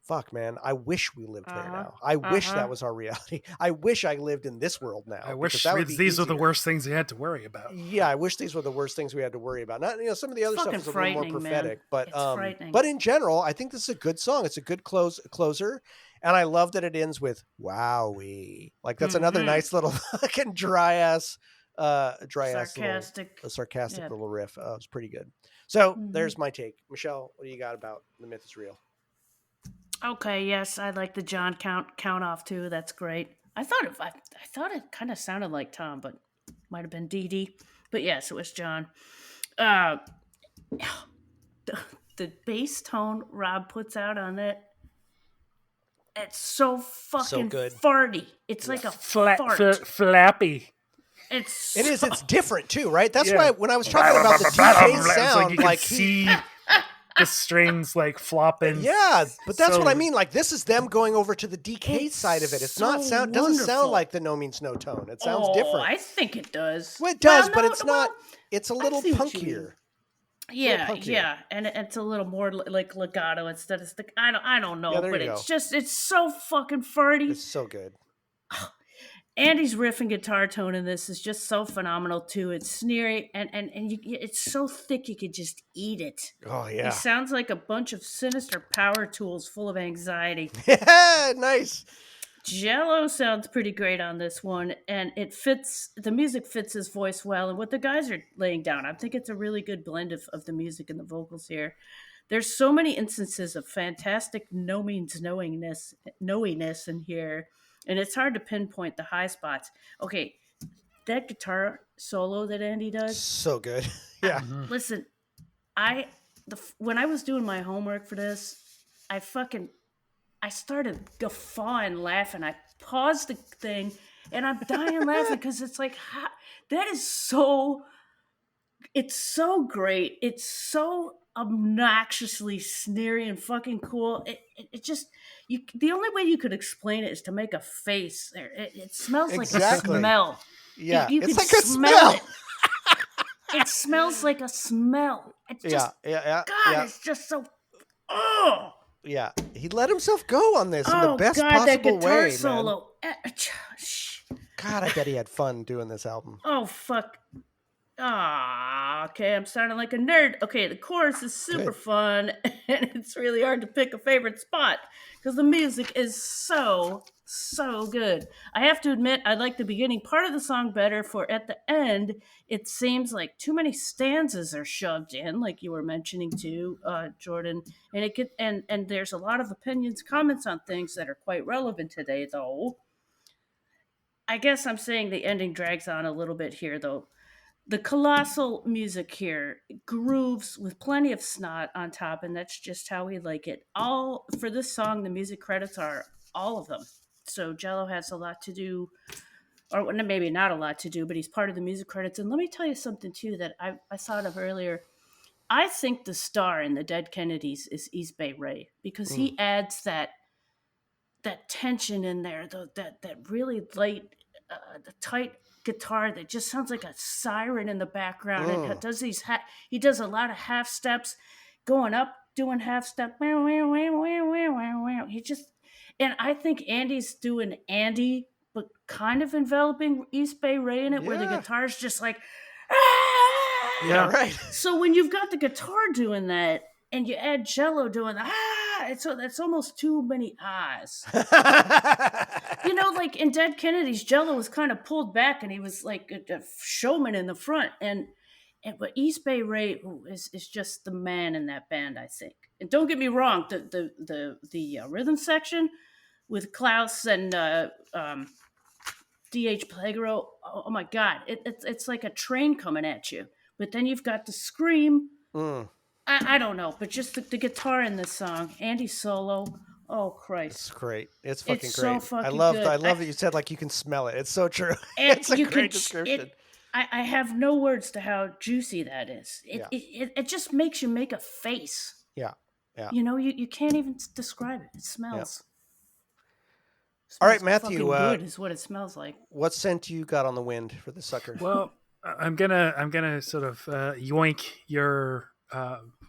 fuck, man, I wish we lived there now. I wish that was our reality. I wish I lived in this world now. I wish that would be these are the easier. worst things we had to worry about. Yeah, I wish these were the worst things we had to worry about. Not, some of the other stuff fucking is a little more frightening, man. prophetic, but It's frightening. but in general, I think this is a good song. It's a good closer, and I love that it ends with "Wowee." Like that's another nice little fucking sarcastic little riff. It's pretty good. So there's my take. Michelle, what do you got about The Myth is Real? Okay, yes, I like the John count off too. That's great. I thought it kind of sounded like Tom, but might have been Dee Dee. But yes, it was John. The bass tone Rob puts out on it, it's so fucking good. farty. It's like a fart. Flappy. It is. It's different too, right? That's why when I was talking about the DK sound, you can see the strings like flopping. Yeah, but that's what I mean. Like this is them going over to the DK side of it. It's so not sound. Doesn't sound like the No Means No tone. It sounds different. I think it does. Well, it does, but no, it's not. It's a little see what you mean. punkier. Yeah, and it's a little more like legato instead of stick. I don't know, but it's so fucking farty. It's so good. Andy's riff and guitar tone in this is just so phenomenal too. It's sneery and it's so thick you could just eat it. Oh yeah. It sounds like a bunch of sinister power tools full of anxiety. Yeah, nice. Jello sounds pretty great on this one, and the music fits his voice well and what the guys are laying down. I think it's a really good blend of the music and the vocals here. There's so many instances of fantastic no means knowingness in here, and it's hard to pinpoint the high spots. Okay, that guitar solo that Andy does, so good. Yeah. Listen, when I was doing my homework for this, I started guffawing laughing. I paused the thing and I'm dying laughing because it's like, that is it's so great. It's so obnoxiously sneery and fucking cool. It just, the only way you could explain it is to make a face. It smells like a smell. Yeah, you it's can like a smell it. It smells like a smell. It's just, it's just so, Yeah, he let himself go on this in the best possible that guitar way, solo. man. God, I bet he had fun doing this album. Oh, fuck. Okay, I'm sounding like a nerd. Okay, the chorus is super fun, and it's really hard to pick a favorite spot because the music is so good. I have to admit, I like the beginning part of the song better, for at the end, it seems like too many stanzas are shoved in, like you were mentioning too, Jordan, and there's a lot of opinions, comments on things that are quite relevant today, though. I guess I'm saying the ending drags on a little bit here, though. The colossal music here grooves with plenty of snot on top, and that's just how we like it. All for this song, the music credits are all of them. So Jello has a lot to do, or maybe not a lot to do, but he's part of the music credits. And let me tell you something too that I thought of earlier. I think the star in the Dead Kennedys is East Bay Ray, because he adds that tension in there, that really light, the tight guitar that just sounds like a siren in the background. And does he does a lot of half steps, going up, doing half step. He just, and I think Andy's doing Andy, but kind of enveloping East Bay Ray in it, where the guitar's just like, Yeah, right. So when you've got the guitar doing that, and you add Jello doing That's almost too many ahs. Like in Dead Kennedys, Jello was kind of pulled back, and he was like a showman in the front, but East Bay Ray is just the man in that band, I think. And don't get me wrong, the rhythm section with Klaus and D.H. Plegro, oh my God, it's like a train coming at you. But then you've got the scream. I don't know, but just the guitar in this song, Andy solo. Oh Christ, It's great. It's fucking it's great. so fucking I love. good. I love that you said like you can smell it. It's so true. And It's a you great can description. I have no words to how juicy that is. Yeah. It just makes you make a face. Yeah. Yeah. You can't even describe it. It smells. All right, Smells Matthew. fucking good is what it smells like. What scent you got on the wind for the sucker? Well, I'm gonna sort of yoink your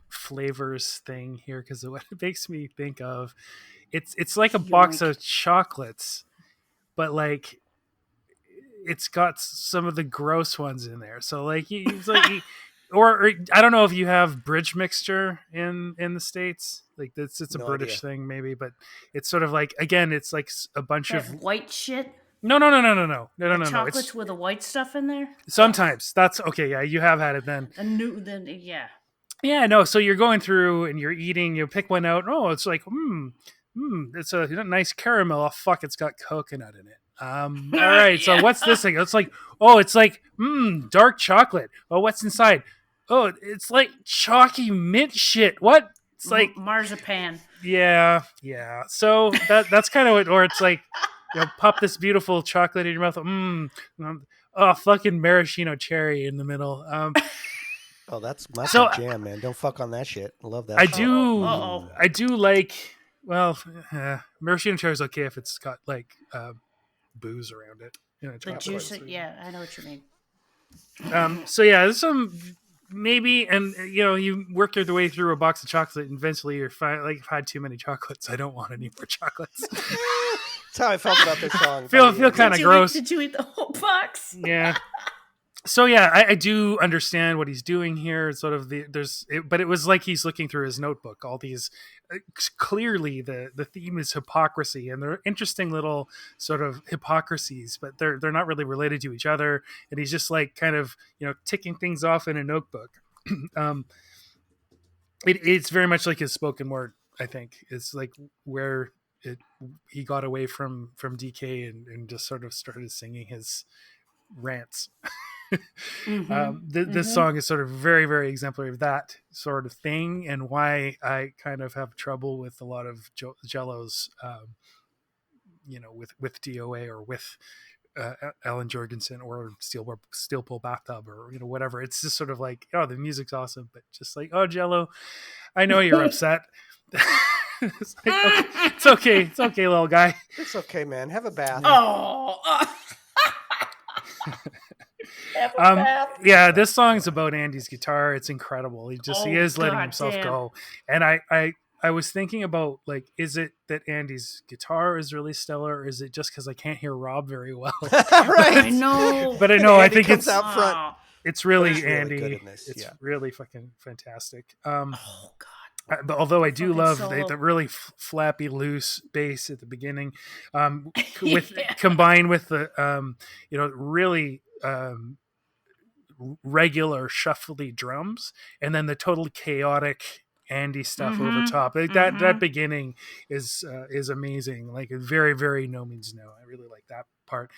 flavors thing here, because what it makes me think of, it's like a box of chocolates, but like it's got some of the gross ones in there. So like it's like or I don't know if you have bridge mixture in the States. Like it's a No British idea. thing maybe, but it's sort of like, again, it's like a bunch That of white shit. no. Chocolates It's with the white stuff in there. sometimes that's okay. Yeah, you have had it then. Yeah. Yeah, no. So you're going through and you're eating. You pick one out. Oh, it's like it's a nice caramel. Oh fuck, it's got coconut in it. All right. So what's this thing? It's like, oh, it's like dark chocolate. Oh, what's inside? Oh, it's like chalky mint shit. What? It's like marzipan. Yeah. So that's kind of what, or it's like, pop this beautiful chocolate in your mouth. Oh, fucking maraschino cherry in the middle. Oh, that's So- my jam, man. Don't fuck on that shit. I love that. I shit. do. Uh-oh. I do like. Well, maraschino cherry is okay if it's got like booze around it. The chocolate juice. sweet. Yeah, I know what you mean. So yeah, there's some maybe, and you work your way through a box of chocolate, and eventually you're like, I've had too many chocolates. I don't want any more chocolates. That's how I felt about this song. feel kind of gross. Did you eat the whole box? Yeah. So yeah, I do understand what he's doing here. It's sort of but it was like he's looking through his notebook. All these clearly the theme is hypocrisy, and they're interesting little sort of hypocrisies, but they're not really related to each other. And he's just like kind of ticking things off in a notebook. It's very much like his spoken word. I think it's like where he got away from DK and just sort of started singing his rants. This song is sort of very, very exemplary of that sort of thing, and why I kind of have trouble with a lot of Jello's, with DOA or with Alan Jorgensen or Steel Pull Bathtub or whatever. It's just sort of like, oh, the music's awesome, but just like, oh, Jello, I know you're upset. It's like, okay, it's okay, little guy. It's okay, man. Have a bath. Oh. Yeah, this song's about Andy's guitar. It's incredible. He is letting himself go. And I was thinking about, like, is it that Andy's guitar is really stellar, or is it just because I can't hear Rob very well? Right. I know. But I know, I Andy think comes it's out front. it's really He's really Andy. good in this, It's yeah. really fucking fantastic. Oh God. But although I do Fucking love solo. the really flappy, loose bass at the beginning, combined with the really regular shuffly drums, and then the totally chaotic Andy stuff over top. Like that beginning is amazing. Like very, very No Means No. I really like that part.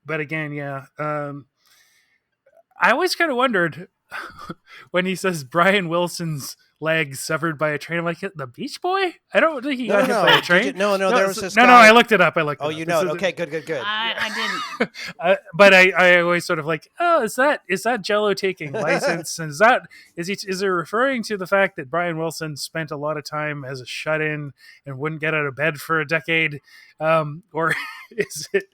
But again, yeah. I always kind of wondered when he says Brian Wilson's legs severed by a train. I'm like, the Beach Boy? I don't think he got hit by a train. No, there was this No, guy. I looked it up. Oh, you know it. Okay, good. I didn't. But I always sort of like, oh, is that Jello taking license? And is it referring to the fact that Brian Wilson spent a lot of time as a shut-in and wouldn't get out of bed for a decade? Or is it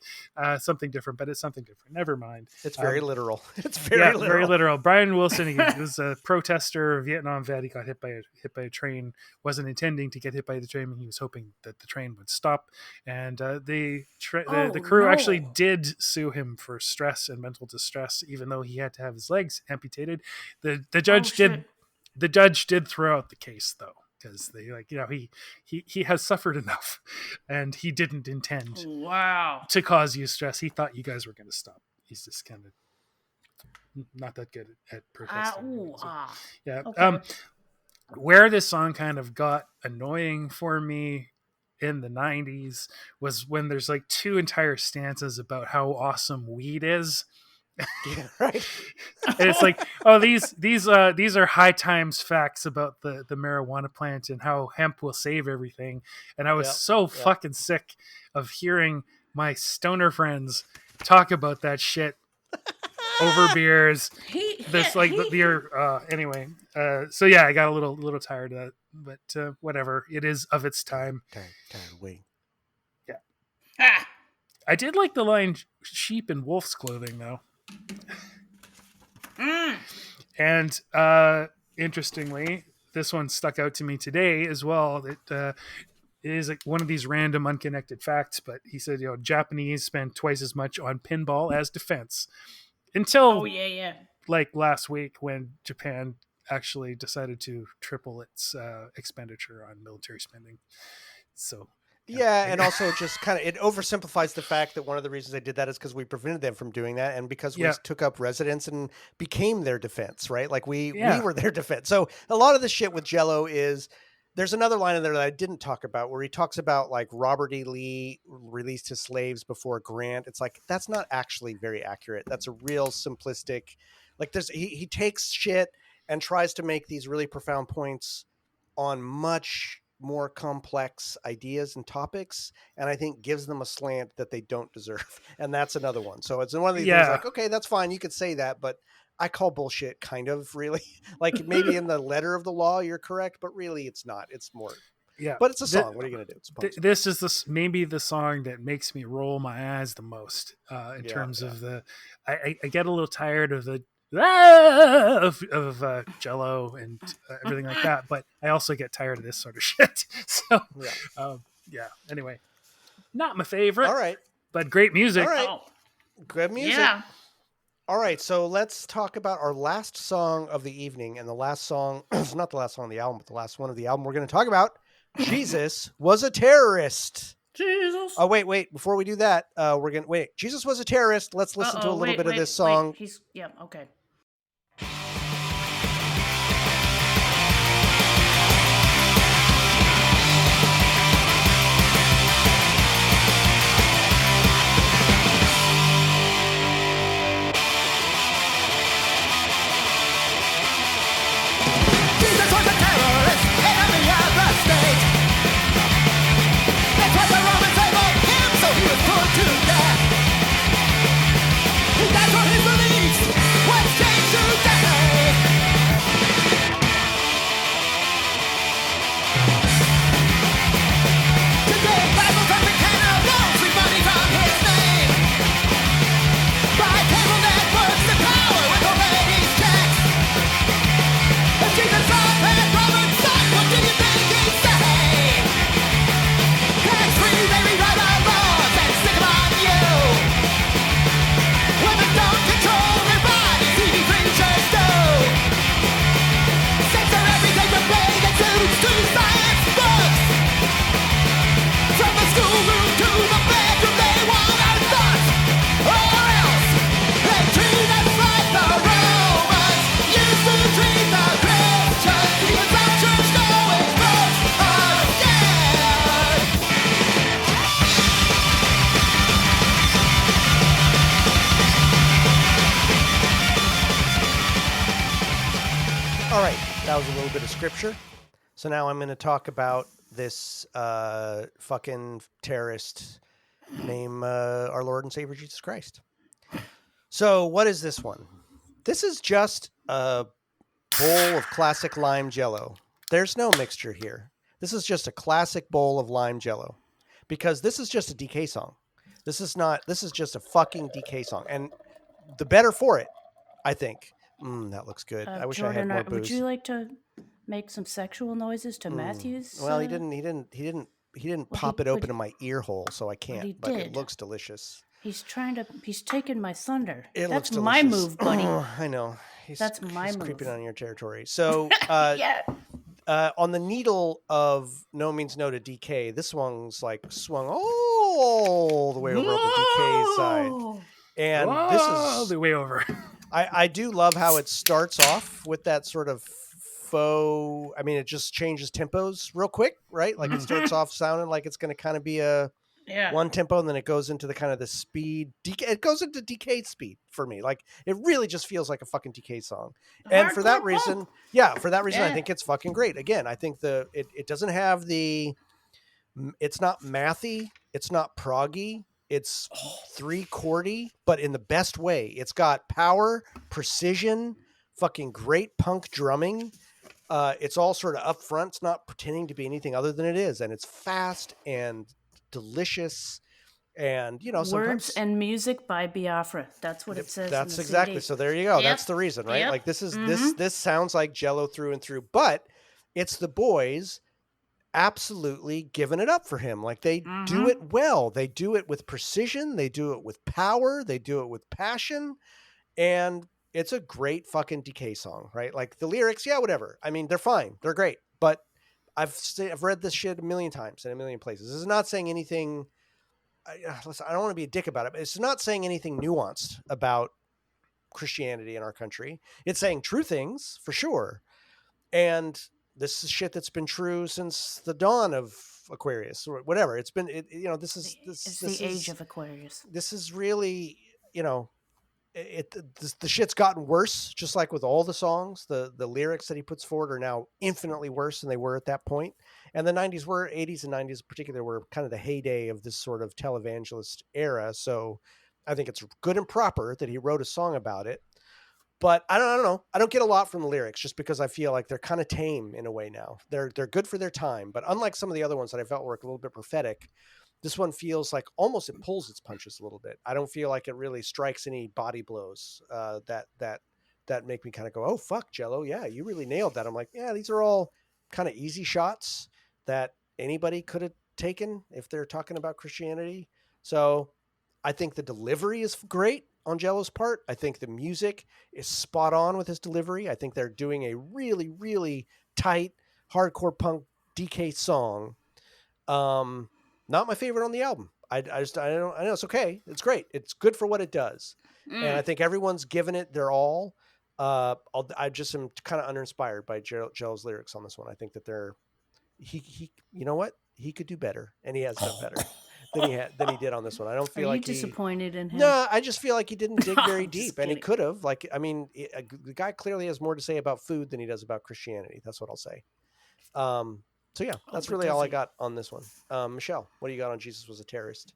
something different? But it's something different. Never mind. It's very literal. It's very literal. Very literal. Brian Wilson, he was a protester, Vietnam vet. He got hit by a train. Wasn't intending to get hit by the train. He was hoping that the train would stop. And the crew actually did sue him for stress and mental distress, even though he had to have his legs amputated. The judge did The judge did throw out the case though, because they he has suffered enough, and he didn't intend Wow. to cause you stress. He thought you guys were going to stop. He's just kind of not that good at protesting. Yeah. Okay. Where this song kind of got annoying for me in the 90s was when there's like 2 entire stanzas about how awesome weed is. Yeah, right. And it's like, oh, these are high times facts about the marijuana plant and how hemp will save everything. And I was so fucking sick of hearing my stoner friends talk about that shit over beers. Anyway. So yeah, I got a little tired of that, but whatever. It is of its time. Tired of waiting. Yeah. Ah. I did like the line "sheep in wolf's clothing" though. And interestingly, this one stuck out to me today as well. It is like one of these random unconnected facts, but he said, Japanese spend twice as much on pinball as defense until like last week when Japan actually decided to triple its expenditure on military spending. So yeah, and also just kind of it oversimplifies the fact that one of the reasons they did that is because we prevented them from doing that, and because we took up residence and became their defense, right? Like we were their defense. So a lot of the shit with Jello is there's another line in there that I didn't talk about where he talks about like Robert E. Lee released his slaves before Grant. It's like that's not actually very accurate. That's a real simplistic. Like he takes shit and tries to make these really profound points on much more complex ideas and topics, and I think gives them a slant that they don't deserve. And that's another one. So it's one of these things like, okay, that's fine. You could say that, but I call bullshit kind of really. Like maybe in the letter of the law, you're correct, but really it's not. It's more. Yeah. But it's a song. What are you going to do? This is maybe the song that makes me roll my eyes the most in terms of I get a little tired of the of Jello and everything like that, but I also get tired of this sort of shit. So anyway, not my favorite. All right, but great music. All right, good music. Yeah. All right, so let's talk about our last song of the evening, and the last song is not the last song of the album, but the last one of the album we're going to talk about. Jesus was a terrorist. Jesus. Oh wait! Before we do that, we're gonna wait. Jesus was a terrorist. Let's listen to a little bit of this song. Okay. Jesus was a terrorist, enemy of the state. That's why the Romans labeled him, so he was put to death. That's what his beliefs was changed today. Today, Bibles and cannibals with money from his name. By cable networks, the power with the ladies' checks. If Jesus saw that Roman son, what do you think he'd say? Tax-free, they rewrite our laws and stick them on you. Women don't control their bodies, TV preachers do. Censor everything from bathing suits to science books. From the schoolroom to the bedroom, they want our thoughts. Or else, they treat us like the Romans used to treat the Christians. Even some church-going folks are scared. All right, that was a little bit of scripture. So now I'm going to talk about this fucking terrorist named our Lord and Savior Jesus Christ. So what is this one? This is just a bowl of classic lime jello. There's no mixture here. This is just a classic bowl of lime jello, because this is just a DK song. This is just a fucking DK song. And the better for it, I think. That looks good. I wish Jordan, I had more booze. would you like to make some sexual noises to Matthew's? Well, he didn't pop it open in my ear hole, so I can't. But it did. looks delicious. He's taking my thunder. It That's looks my delicious. move, buddy. I know. That's my he's move. creeping on your territory. So Yeah. on the needle of No Means No to DK, this one's like swung all the way over on the DK side. Whoa. And All this is, the way over. I do love how it starts off with that sort of faux, I mean, it just changes tempos real quick, right? Like it starts off sounding like it's going to kind of be a Yeah. one tempo, and then it goes into the kind of the speed. It goes into DK speed for me. Like it really just feels like a fucking DK song. And for that Hardcore reason, punk. I Yeah. think it's fucking great. Again, I think it doesn't have it's not mathy, it's not proggy, it's three chordy, but in the best way. It's got power, precision, fucking great punk drumming. It's all sort of upfront. It's not pretending to be anything other than it is, and it's fast and delicious. And Words sometimes and music by Biafra. That's what it says. that's in the exactly. CD. So there you go. Yep. That's the reason, right? Yep. Like this is Mhm. this sounds like Jello through and through, but it's the boys absolutely giving it up for him. Like they do it well. They do it with precision. They do it with power. They do it with passion. And it's a great fucking DK song, right? Like the lyrics, yeah, whatever. I mean, they're fine. They're great. But I've read this shit a million times in a million places. This is not saying anything. Listen, I don't want to be a dick about it, but it's not saying anything nuanced about Christianity in our country. It's saying true things for sure. And this is shit that's been true since the dawn of Aquarius or whatever. It's been, this is It's the age of Aquarius. This is really, the shit's gotten worse. Just like with all the songs, the lyrics that he puts forward are now infinitely worse than they were at that point. And the 80s and 90s in particular were kind of the heyday of this sort of televangelist era. So I think it's good and proper that he wrote a song about it. But I don't know. I don't get a lot from the lyrics just because I feel like they're kind of tame in a way now. They're good for their time, but unlike some of the other ones that I felt were a little bit prophetic, this one feels like almost it pulls its punches a little bit. I don't feel like it really strikes any body blows that make me kind of go, "Oh fuck, Jello, yeah, you really nailed that." I'm like, yeah, these are all kind of easy shots that anybody could have taken if they're talking about Christianity. So I think the delivery is great on Jello's part. I think the music is spot on with his delivery. I think they're doing a really, really tight hardcore punk DK song. Not my favorite on the album. I know it's okay. It's great. It's good for what it does. And I think everyone's given it their all. I just am kind of uninspired by Jello's lyrics on this one. I think that he you know what? He could do better, and he has done better than he did on this one. I don't feel Are like you disappointed in him? No, I just feel like he didn't dig very I'm just deep, and he kidding. could have. Like, I mean, the guy clearly has more to say about food than he does about Christianity. That's what I'll say. So yeah, that's but really does all I he? got on this one. Michelle, what do you got on Jesus Was a Terrorist?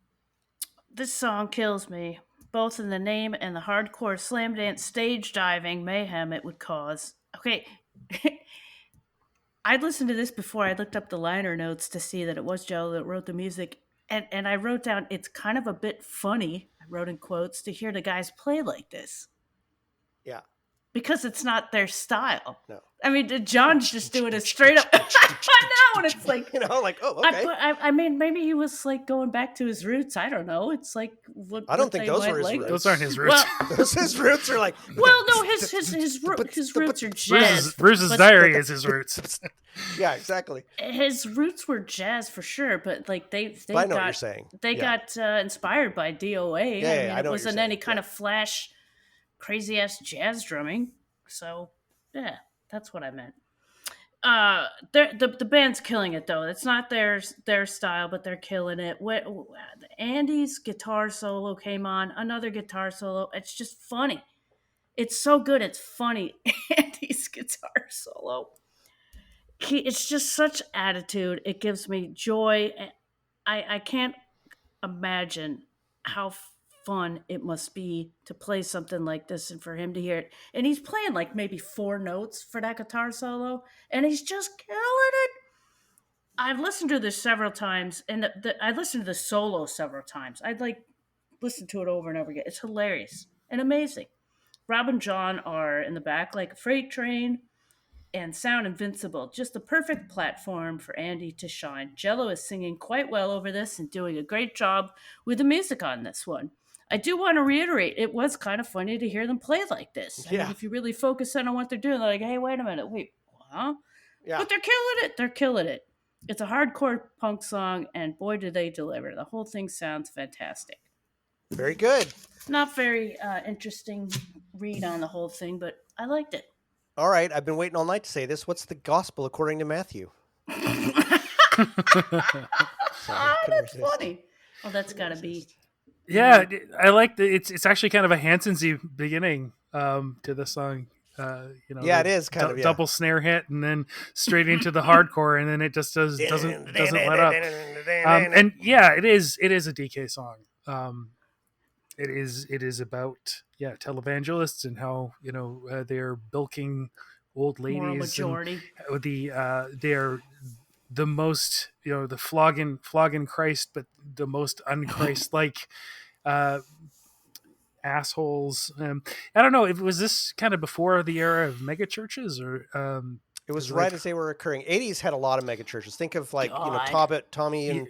This song kills me, both in the name and the hardcore slam dance stage diving mayhem it would cause. Okay. I'd listened to this before I looked up the liner notes to see that it was Joe that wrote the music. And I wrote down, it's kind of a bit funny, I wrote in quotes, to hear the guys play like this. Yeah. Because it's not their style. No. I mean, John's just doing it straight up. I know, and it's like, like, oh, okay. I mean, maybe he was like going back to his roots. I don't know. It's like what I don't what think they those might were his like. roots. Those aren't his roots. Well, His roots are like. well, no, his roots are jazz. Bruce's but- diary is his roots. Yeah, exactly. His roots were jazz for sure, but like they But I know got what you're saying. they Yeah. got inspired by DOA. Yeah, I I mean, know it what you're wasn't saying. any kind Yeah. of flash, crazy ass jazz drumming. So yeah, that's what I meant. The band's killing it though. It's not their style, but they're killing it. Andy's guitar solo came on, another guitar solo. It's just funny. It's so good. It's funny. Andy's guitar solo. It's just such attitude. It gives me joy. I can't imagine how fun it must be to play something like this and for him to hear it. And he's playing like maybe 4 notes for that guitar solo, and he's just killing it. I've listened to this several times, and I listened to the solo several times. I'd like listen to it over and over again. It's hilarious and amazing. Rob and John are in the back like a freight train and sound invincible. Just the perfect platform for Andy to shine. Jello is singing quite well over this and doing a great job with the music on this one. I do want to reiterate, it was kind of funny to hear them play like this. I Yeah. mean, if you really focus in on what they're doing, they're like, hey, wait a minute, wait, huh? Yeah. But they're killing it. They're killing it. It's a hardcore punk song, and boy, do they deliver. The whole thing sounds fantastic. Very good. Not very interesting read on the whole thing, but I liked it. All right. I've been waiting all night to say this. What's the gospel according to Matthew? Oh, that's funny. Oh, that's got to be. Yeah, I like it's actually kind of a Hansensy beginning to the song. Yeah, it is kind of double snare hit and then straight into the hardcore, and then it just doesn't let up. And yeah, it is a DK song. It is about televangelists and how they're bilking old ladies. Moral majority. And they're the most the flogging Christ, but the most unchrist-like assholes. I don't know if was this kind of before the era of mega churches or it was right as they were occurring. 80s had a lot of mega churches. Think of like Tommy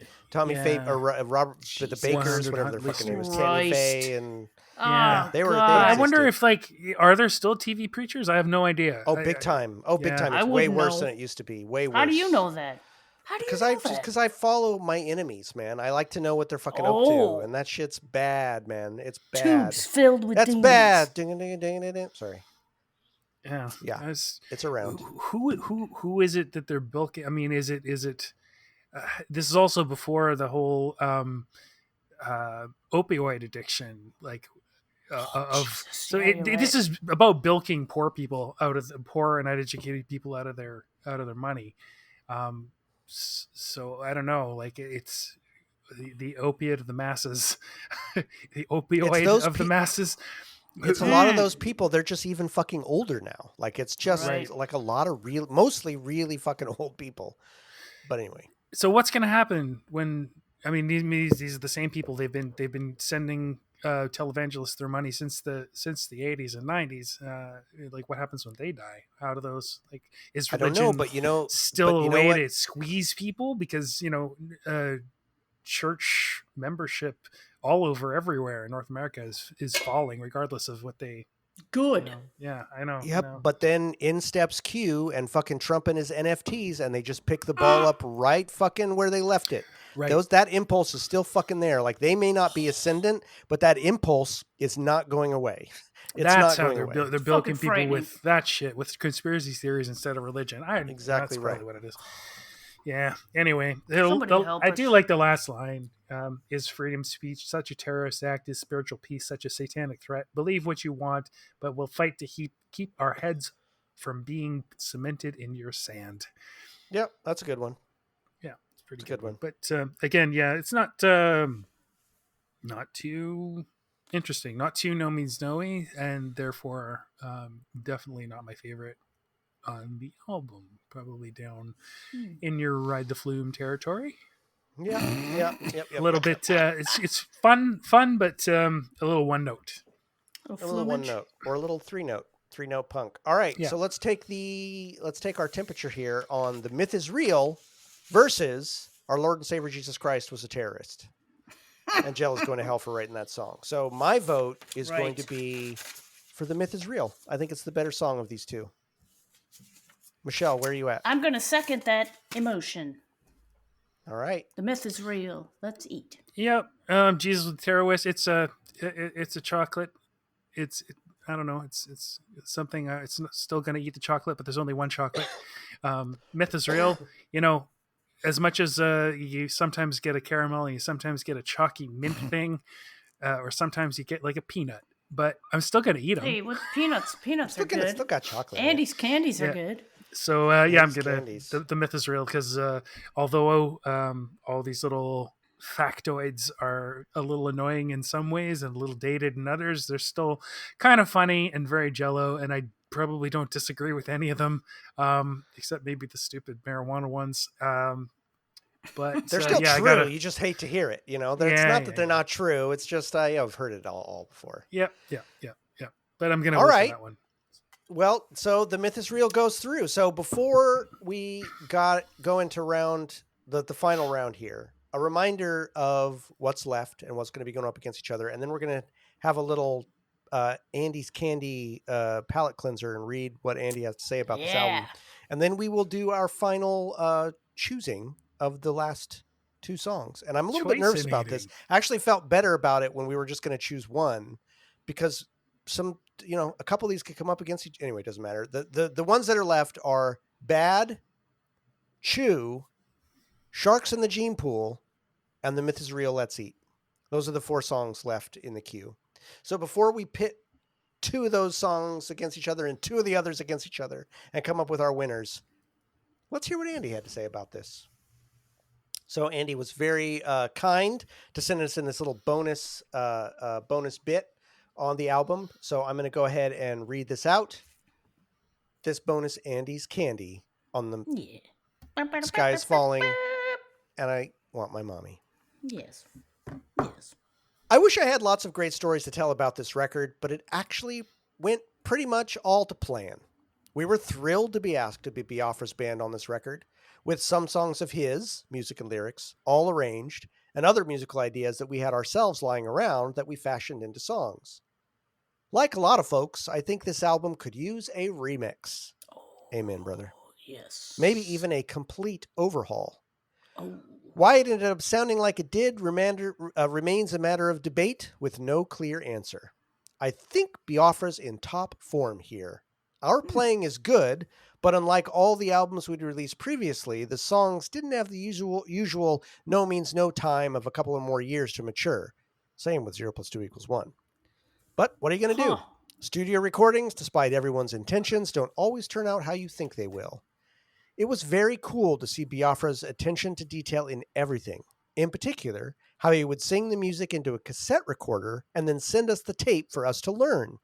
Faye or Robert the Bakers, whatever their fucking name was, Tammy Faye, and they were. I wonder if are there still TV preachers? I have no idea. Oh, big time! Big time! It's way worse than it used to be. Way worse. How do you know that? Because I follow my enemies, man. I like to know what they're fucking up to, and that shit's bad, man. It's bad. Tubes filled with demons. Bad. Ding. Sorry. Yeah. It's around. Who is it that they're bilking? I mean, is it? This is also before the whole opioid addiction, like this is about bilking poor people poor and uneducated people out of their money. So I don't know, like it's the opiate of the masses, the opioid of the masses. It's a lot of those people. They're just even fucking older now. Like it's just like a lot of mostly really fucking old people. But anyway, so what's going to happen when? I mean, these are the same people. They've been sending televangelists their money since the 80s and 90s. Like, what happens when they die? How do those is religion? I don't know, but still a way to squeeze people because church membership all over everywhere in North America is falling regardless of what they. Good. Yeah, I know. Yep. But then in steps Q and fucking Trump and his NFTs, and they just pick the ball up right fucking where they left it. Right. That impulse is still fucking there. Like they may not be ascendant, but that impulse is not going away. That's how they're bilking people with that shit, with conspiracy theories instead of religion. That's probably what it is. Yeah. Anyway, I do like the last line. Is freedom speech such a terrorist act? Is spiritual peace such a satanic threat? Believe what you want, but we'll fight to keep our heads from being cemented in your sand. Yep, that's a good one. Yeah, it's a pretty good one. But again, it's not too interesting, not too no means no-y, and therefore definitely not my favorite on the album. Probably down in your Ride the Flume territory. Yeah. A little bit. It's fun, but a little one note. A little one note or a little three note punk. All right, so let's take our temperature here on The Myth is Real versus Our Lord and Savior Jesus Christ was a terrorist. And Jill is going to hell for writing that song. So my vote is going to be for The Myth is Real. I think it's the better song of these two. Michelle, where are you at? I'm going to second that emotion. All right. The myth is real. Let's eat. Yep. Jesus with terrorist. It's a chocolate. I don't know. It's something. It's still going to eat the chocolate, but there's only one chocolate. Myth is real. As much as you sometimes get a caramel, and you sometimes get a chalky mint thing, or sometimes you get like a peanut. But I'm still going to eat them. Hey, what peanuts? Peanuts are good. Still got chocolate. Andy's candies are good. So I'm gonna. The myth is real because although all these little factoids are a little annoying in some ways and a little dated in others, they're still kind of funny and very jello. And I probably don't disagree with any of them, except maybe the stupid marijuana ones. But they're still true. You just hate to hear it. It's not that they're not true. It's just I've heard it all before. Yeah. But I'm gonna vote for that one. Well, so The Myth is Real goes through. So before we go into the final round here, a reminder of what's left and what's going to be going up against each other. And then we're going to have a little Andy's Candy palate cleanser and read what Andy has to say about this album. And then we will do our final choosing of the last two songs. And I'm a little bit nervous about this. I actually felt better about it when we were just going to choose one, because a couple of these could come up against each. Anyway, it doesn't matter. The ones that are left are Bad, Chew, Sharks in the Gene Pool, and The Myth is Real, Let's Eat. Those are the 4 songs left in the queue. So before we pit 2 of those songs against each other and 2 of the others against each other and come up with our winners, let's hear what Andy had to say about this. So Andy was very kind to send us in this little bonus bit on the album. So I'm going to go ahead and read this out. This bonus Andy's Candy on the Sky is Falling, and I Want My Mommy. Yes. I wish I had lots of great stories to tell about this record, but it actually went pretty much all to plan. We were thrilled to be asked to be Biafra's band on this record, with some songs of his, music and lyrics, all arranged, and other musical ideas that we had ourselves lying around that we fashioned into songs. Like a lot of folks, I think this album could use a remix. Amen, brother. Yes. Maybe even a complete overhaul. Oh. Why it ended up sounding like it did remains a matter of debate with no clear answer. I think Biafra's in top form here. Our playing is good, but unlike all the albums we'd released previously, the songs didn't have the usual no means no time of a couple of more years to mature. Same with 0 + 2 = 1. But what are you going to do? Studio recordings, despite everyone's intentions, don't always turn out how you think they will. It was very cool to see Biafra's attention to detail in everything. In particular, how he would sing the music into a cassette recorder and then send us the tape for us to learn.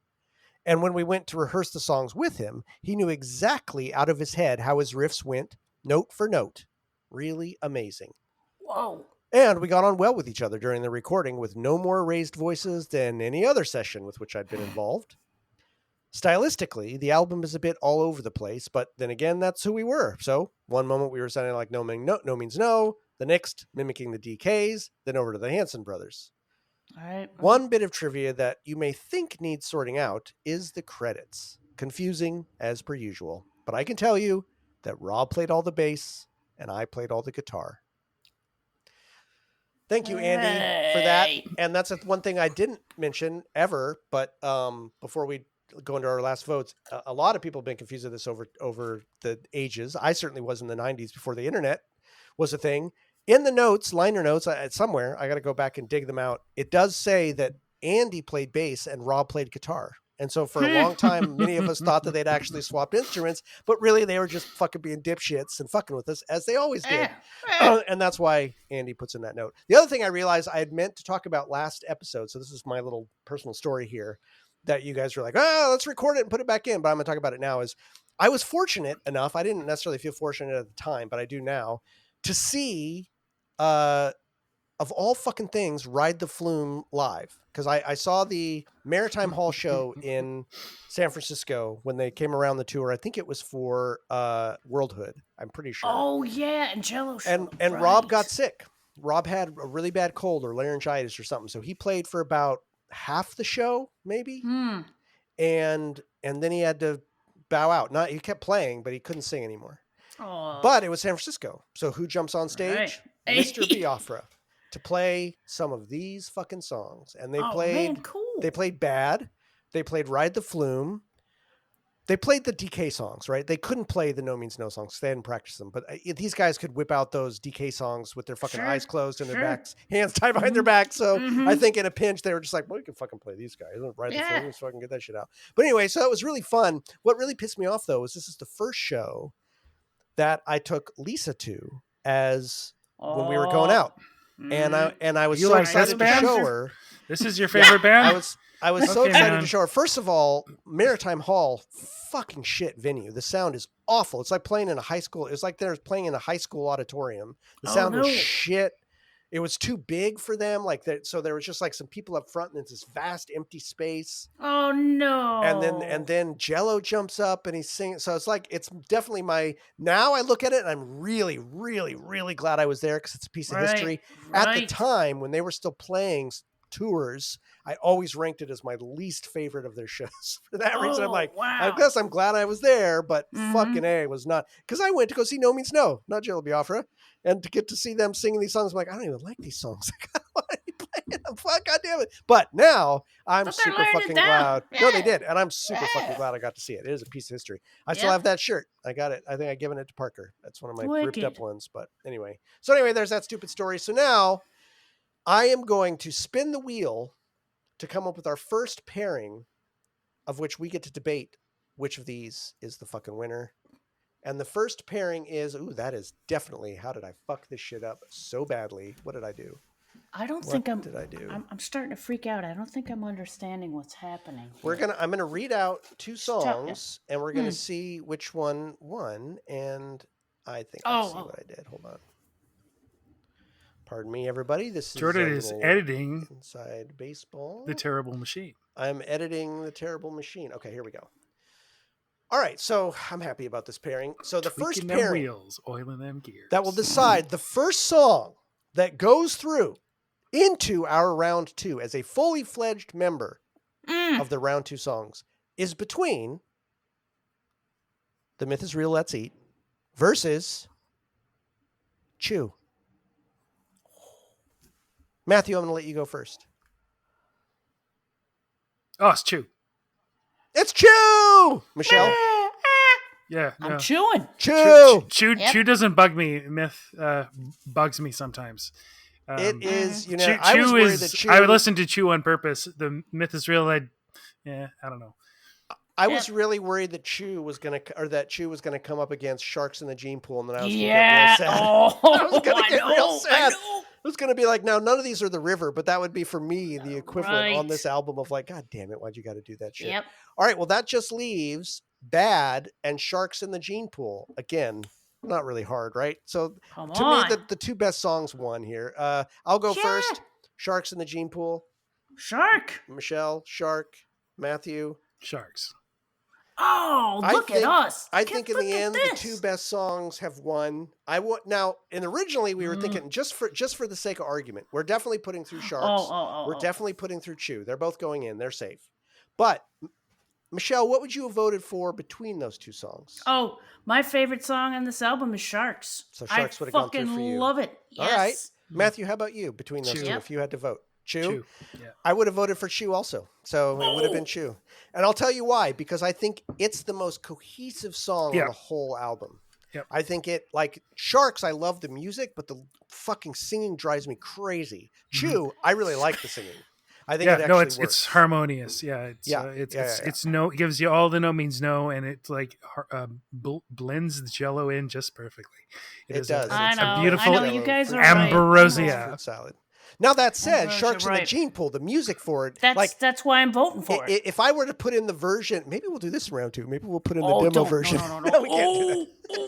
And when we went to rehearse the songs with him, he knew exactly out of his head how his riffs went, note for note. Really amazing. Whoa. And we got on well with each other during the recording, with no more raised voices than any other session with which I'd been involved. Stylistically, the album is a bit all over the place, but then again, that's who we were. So one moment we were sounding like No Means No, the next mimicking the DKs, then over to the Hanson brothers. All right. One bit of trivia that you may think needs sorting out is the credits. Confusing as per usual, but I can tell you that Rob played all the bass and I played all the guitar. Thank you, Andy, for that. And that's one thing I didn't mention ever, but before we go into our last votes, a lot of people have been confused with this over the ages. I certainly was in the 90s before the internet was a thing. In the notes, liner notes, somewhere, I got to go back and dig them out. It does say that Andy played bass and Rob played guitar. And so for a long time, many of us thought that they'd actually swapped instruments, but really they were just fucking being dipshits and fucking with us, as they always did. And that's why Andy puts in that note. The other thing I realized I had meant to talk about last episode, so this is my little personal story here, that you guys were like, let's record it and put it back in, but I'm going to talk about it now, is I was fortunate enough, I didn't necessarily feel fortunate at the time, but I do now, to see, of all fucking things, Ride the Flume live. Because I saw the Maritime Hall show in San Francisco when they came around the tour. I think it was for Worldhood, I'm pretty sure. Oh, yeah, and Jello show. And right. Rob got sick. Rob had a really bad cold or laryngitis or something. So he played for about half the show, maybe. And then he had to bow out. He kept playing, but he couldn't sing anymore. Oh. But it was San Francisco. So who jumps on stage? Right. Mr. Biafra, to play some of these fucking songs. And they They played Bad. They played Ride the Flume. They played the DK songs, right? They couldn't play the No Means No songs. They hadn't practiced them. But these guys could whip out those DK songs with their fucking eyes closed and their backs, hands tied behind their backs. So I think in a pinch, they were just like, well, we can fucking play these guys. Ride the Flume, let's fucking get that shit out. But anyway, so it was really fun. What really pissed me off, though, is this is the first show that I took Lisa to as when we were going out. And I was so excited to show her. This is your favorite band? I was so excited to show her. First of all, Maritime Hall, fucking shit venue. The sound is awful. It's like playing in a high school. It's like they're playing in a high school auditorium. The sound was shit. It was too big for them. Like that, so there was just like some people up front, and it's this vast empty space. Oh no! And then Jello jumps up and he's singing. So it's like it's definitely my. Now I look at it and I'm really, really, really glad I was there because it's a piece of history. At the time when they were still playing tours, I always ranked it as my least favorite of their shows. For that reason, I'm like, wow. I guess I'm glad I was there, but fucking A was not, because I went to go see No Means No, not Jello Biafra, and to get to see them singing these songs, I'm like, I don't even like these songs. Why are you playing them? Fuck, God damn it. But now I'm super fucking glad. Yeah. No, they did. And I'm super fucking glad I got to see it. It is a piece of history. I still have that shirt. I got it. I think I've given it to Parker. That's one of my ripped up ones. But anyway. So anyway, there's that stupid story. So now I am going to spin the wheel to come up with our first pairing, of which we get to debate which of these is the fucking winner. And the first pairing is, that is definitely, how did I fuck this shit up so badly? What did I do? What did I do? I'm starting to freak out. I don't think I'm understanding what's happening. I'm gonna read out two songs, and we're gonna see which one won. And I think I see what I did. Hold on. Pardon me, everybody. This is Jordan is editing Inside Baseball. The Terrible Machine. I'm editing The Terrible Machine. Okay, here we go. All right, so I'm happy about this pairing. So the first pairing, wheels, oiling them gears, that will decide the first song that goes through into our round 2 as a fully fledged member of the round 2 songs is between The Myth is Real, Let's Eat versus Chew. Matthew, I'm going to let you go first. Oh, it's Chew. It's Chew! Michelle? Yeah, no. I'm chewing. Chew doesn't bug me. Myth bugs me sometimes. It is, I would listen to Chew on purpose. The Myth is Real. I don't know. I was really worried that Chew was gonna come up against Sharks in the Gene Pool, and then I was gonna get real sad. It was gonna be like, now none of these are the river, but that would be for me the equivalent on this album of like, God damn it, why'd you got to do that shit? Yep. All right, well that just leaves Bad and Sharks in the Gene Pool. Again, not really hard, right? So to me, the two best songs won here. I'll go first. Sharks in the Gene Pool. Shark. Michelle, Shark. Matthew. Sharks. Oh, look at us. I think in the end, the two best songs have won. And originally we were thinking just for the sake of argument, we're definitely putting through Sharks. We're definitely putting through Chew. They're both going in. They're safe. But Michelle, what would you have voted for between those two songs? Oh, my favorite song on this album is Sharks. So Sharks would have gone through for you. I fucking love it. Yes. All right. Matthew, how about you between those two if you had to vote? Chew? Yeah. I would have voted for Chew also. So it would have been Chew. And I'll tell you why. Because I think it's the most cohesive song on the whole album. Yep. I think like Sharks, I love the music, but the fucking singing drives me crazy. Chew, I really like the singing. I think it actually works. It's harmonious. Yeah, it's no, it gives you all the no means no, and it's like blends the Jello in just perfectly. It does. I know. A beautiful you guys are ambrosia fruit salad. Now that said, Sharks in the Gene Pool, the music for it, that's why I'm voting for it. If I were to put in the version, maybe we'll do this in round 2. Maybe we'll put in the demo version. No, we can't do that.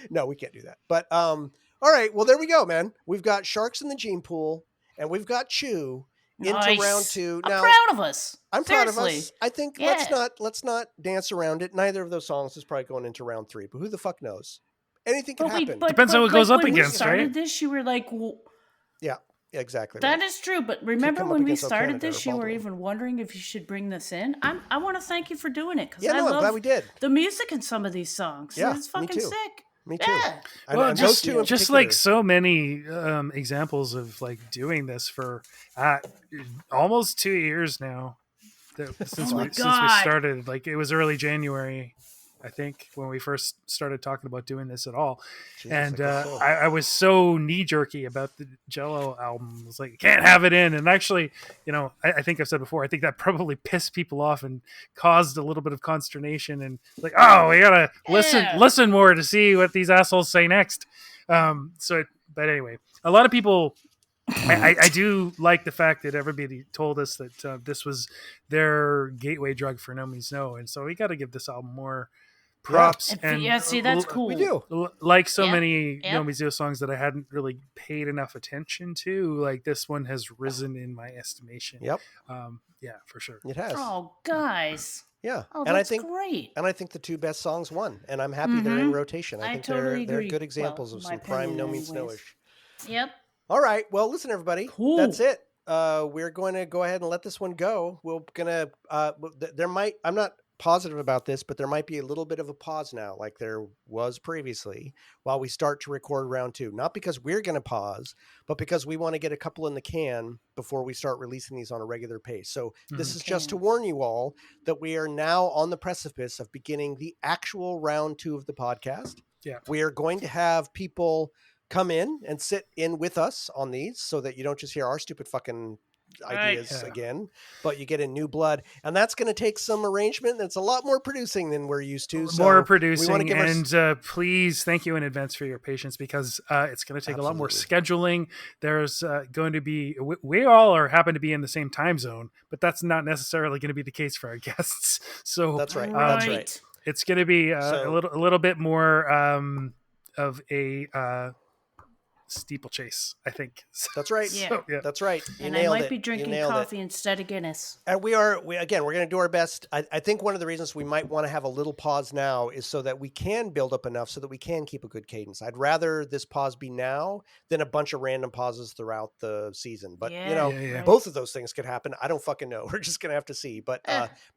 No, we can't do that. But all right, well there we go, man. We've got Sharks in the Gene Pool, and we've got Chew. Into round 2. Now, I'm proud of us. I'm proud of us. I think let's not dance around it. Neither of those songs is probably going into round 3, but who the fuck knows? Anything can happen. Depends on what goes up against, right? When we started this, you were like, yeah, exactly. That is true. But remember when we started this, you were even wondering if you should bring this in. I want to thank you for doing it because I love I'm glad we did. The music in some of these songs. Yeah, it's fucking sick. Me too. Yeah. Well, just like so many examples of like doing this for almost 2 years now. Since we started, like it was early January, I think, when we first started talking about doing this at all. And I was so knee jerky about the Jello album. I was like, can't have it in. And actually, I think I've said before, I think that probably pissed people off and caused a little bit of consternation and like, oh, we gotta listen more to see what these assholes say next. But anyway, a lot of people, I do like the fact that everybody told us that this was their gateway drug for No Means No. And so we got to give this album more props. And yeah, see, that's cool. We do. Like so Yep, many yep. Nomizio songs that I hadn't really paid enough attention to, like this one has risen in my estimation. Yep, Yeah, for sure. it has. Oh, guys. Yeah, Oh, and I that's think great. and I think the two best songs won, and I'm happy they're in rotation. I think totally they're agree. good examples Well, of my some prime opinion No Means anyways. Snowish. Yep. All right, well, listen, everybody, that's Cool. it. We're going to go ahead and let this one go. We're gonna there might I'm not positive about this, but there might be a little bit of a pause now, like there was previously, while we start to record round 2. Not because we're going to pause, but because we want to get a couple in the can before we start releasing these on a regular pace. So this is just to warn you all that we are now on the precipice of beginning the actual round 2 of the podcast. Yeah. We are going to have people come in and sit in with us on these so that you don't just hear our stupid fucking ideas again, but you get in new blood, and that's going to take some arrangement. That's a lot more producing than we're used to. So More producing, we want to give and please, thank you in advance for your patience, because it's going to take a lot more scheduling. There's going to be, we all happen to be in the same time zone, but that's not necessarily going to be the case for our guests. So that's right. That's right. It's going to be a little bit more of a steeplechase, I think. That's right. Yeah. That's right. And I might be drinking coffee instead of Guinness. And we're going to do our best. I think one of the reasons we might want to have a little pause now is so that we can build up enough so that we can keep a good cadence. I'd rather this pause be now than a bunch of random pauses throughout the season. But both of those things could happen. I don't fucking know. We're just going to have to see. But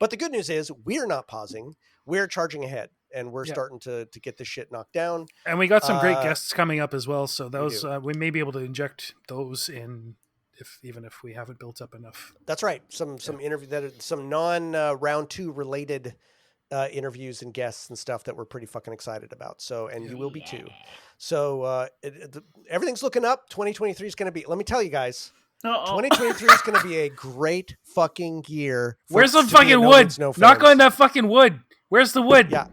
the good news is we're not pausing. We're charging ahead. And we're starting to get this shit knocked down. And we got some great guests coming up as well. So those we may be able to inject those in, even if we haven't built up enough. That's right. Some interview some non round 2 related interviews and guests and stuff that we're pretty fucking excited about. So, and you will be too. So everything's looking up. 2023 is going to be. Let me tell you guys. 2023 is going to be a great fucking year. Where's the fucking wood? Knock on that fucking wood. Where's the wood? Yeah.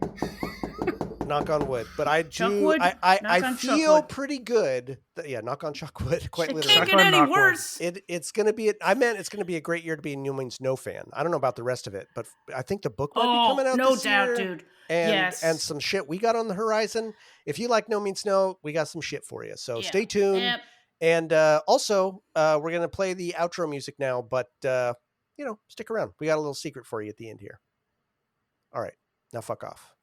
Knock on wood. But I do. I feel pretty good. Knock on chuckwood. Quite literally. It can't get any worse. It's going to be. It's going to be a great year to be a New Means No fan. I don't know about the rest of it, but I think the book might be coming out. No this doubt, year. dude. And some shit we got on the horizon. If you like No Means No, we got some shit for you. So stay tuned. Yep. And also, we're going to play the outro music now. But stick around. We got a little secret for you at the end here. All right. Now fuck off.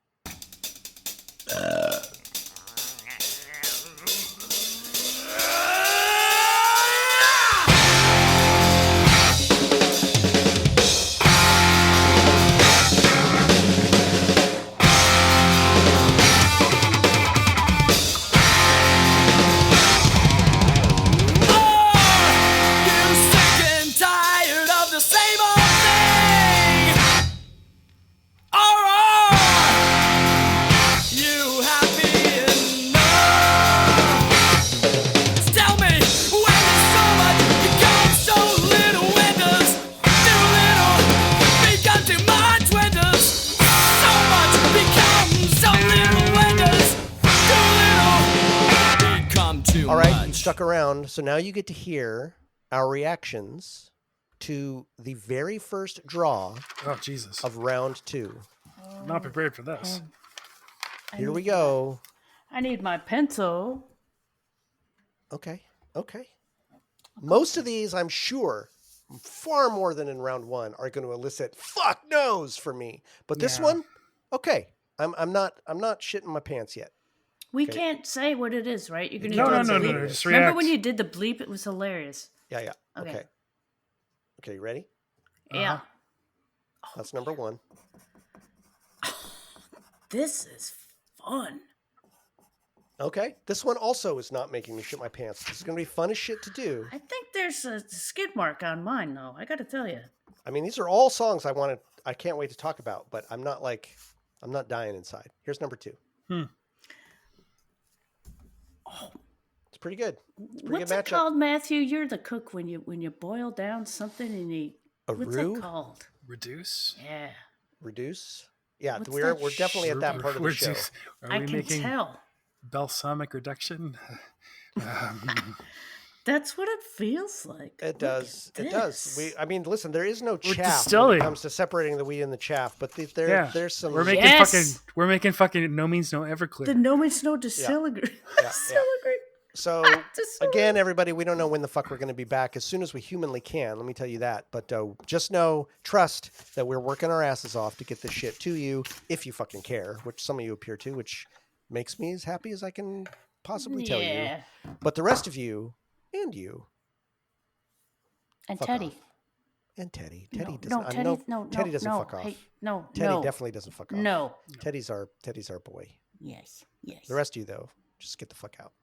Stuck around, so now you get to hear our reactions to the very first draw of round 2. I'm not prepared for this. Here we go. I need my pencil. Okay. Most of these, I'm sure, far more than in round 1, are going to elicit fuck no's from me. But this one, okay. I'm not shitting my pants yet. We can't say what it is, right? You're gonna no. Just react. Remember when you did the bleep? It was hilarious. Yeah. Okay, you ready? Yeah. That's number 1. This is fun. Okay. This one also is not making me shit my pants. This is going to be fun as shit to do. I think there's a skid mark on mine, though. I got to tell you. I mean, these are all songs I can't wait to talk about, but I'm not dying inside. Here's number 2. Oh, it's pretty good. What's it called, Matthew? You're the cook when you boil down something and you. What's it called? Reduce. Yeah. Reduce. Yeah, we're definitely at that part of the show. I can tell. Balsamic reduction. That's what it feels like. It Look does. at It does. this. I mean, listen. There is no We're chaff when distilling. it comes to separating the wheat and the chaff, but Yeah. there's some. We're making Yes! we're making fucking no means no Everclear. The no means no distillery. Yeah. So Distillery. again, everybody, we don't know when the fuck we're going to be back. As soon as we humanly can, let me tell you that. But just trust that we're working our asses off to get this shit to you, if you fucking care, which some of you appear to, which makes me as happy as I can possibly tell you. Yeah. But the rest of you and you And fuck Teddy. off. And Teddy. No, Teddy doesn't. no, Teddy, no, Teddy doesn't no, fuck off. Hey, no, Teddy no. definitely doesn't fuck off. No. Teddy's our boy. Yes, yes. The rest of you though, just get the fuck out.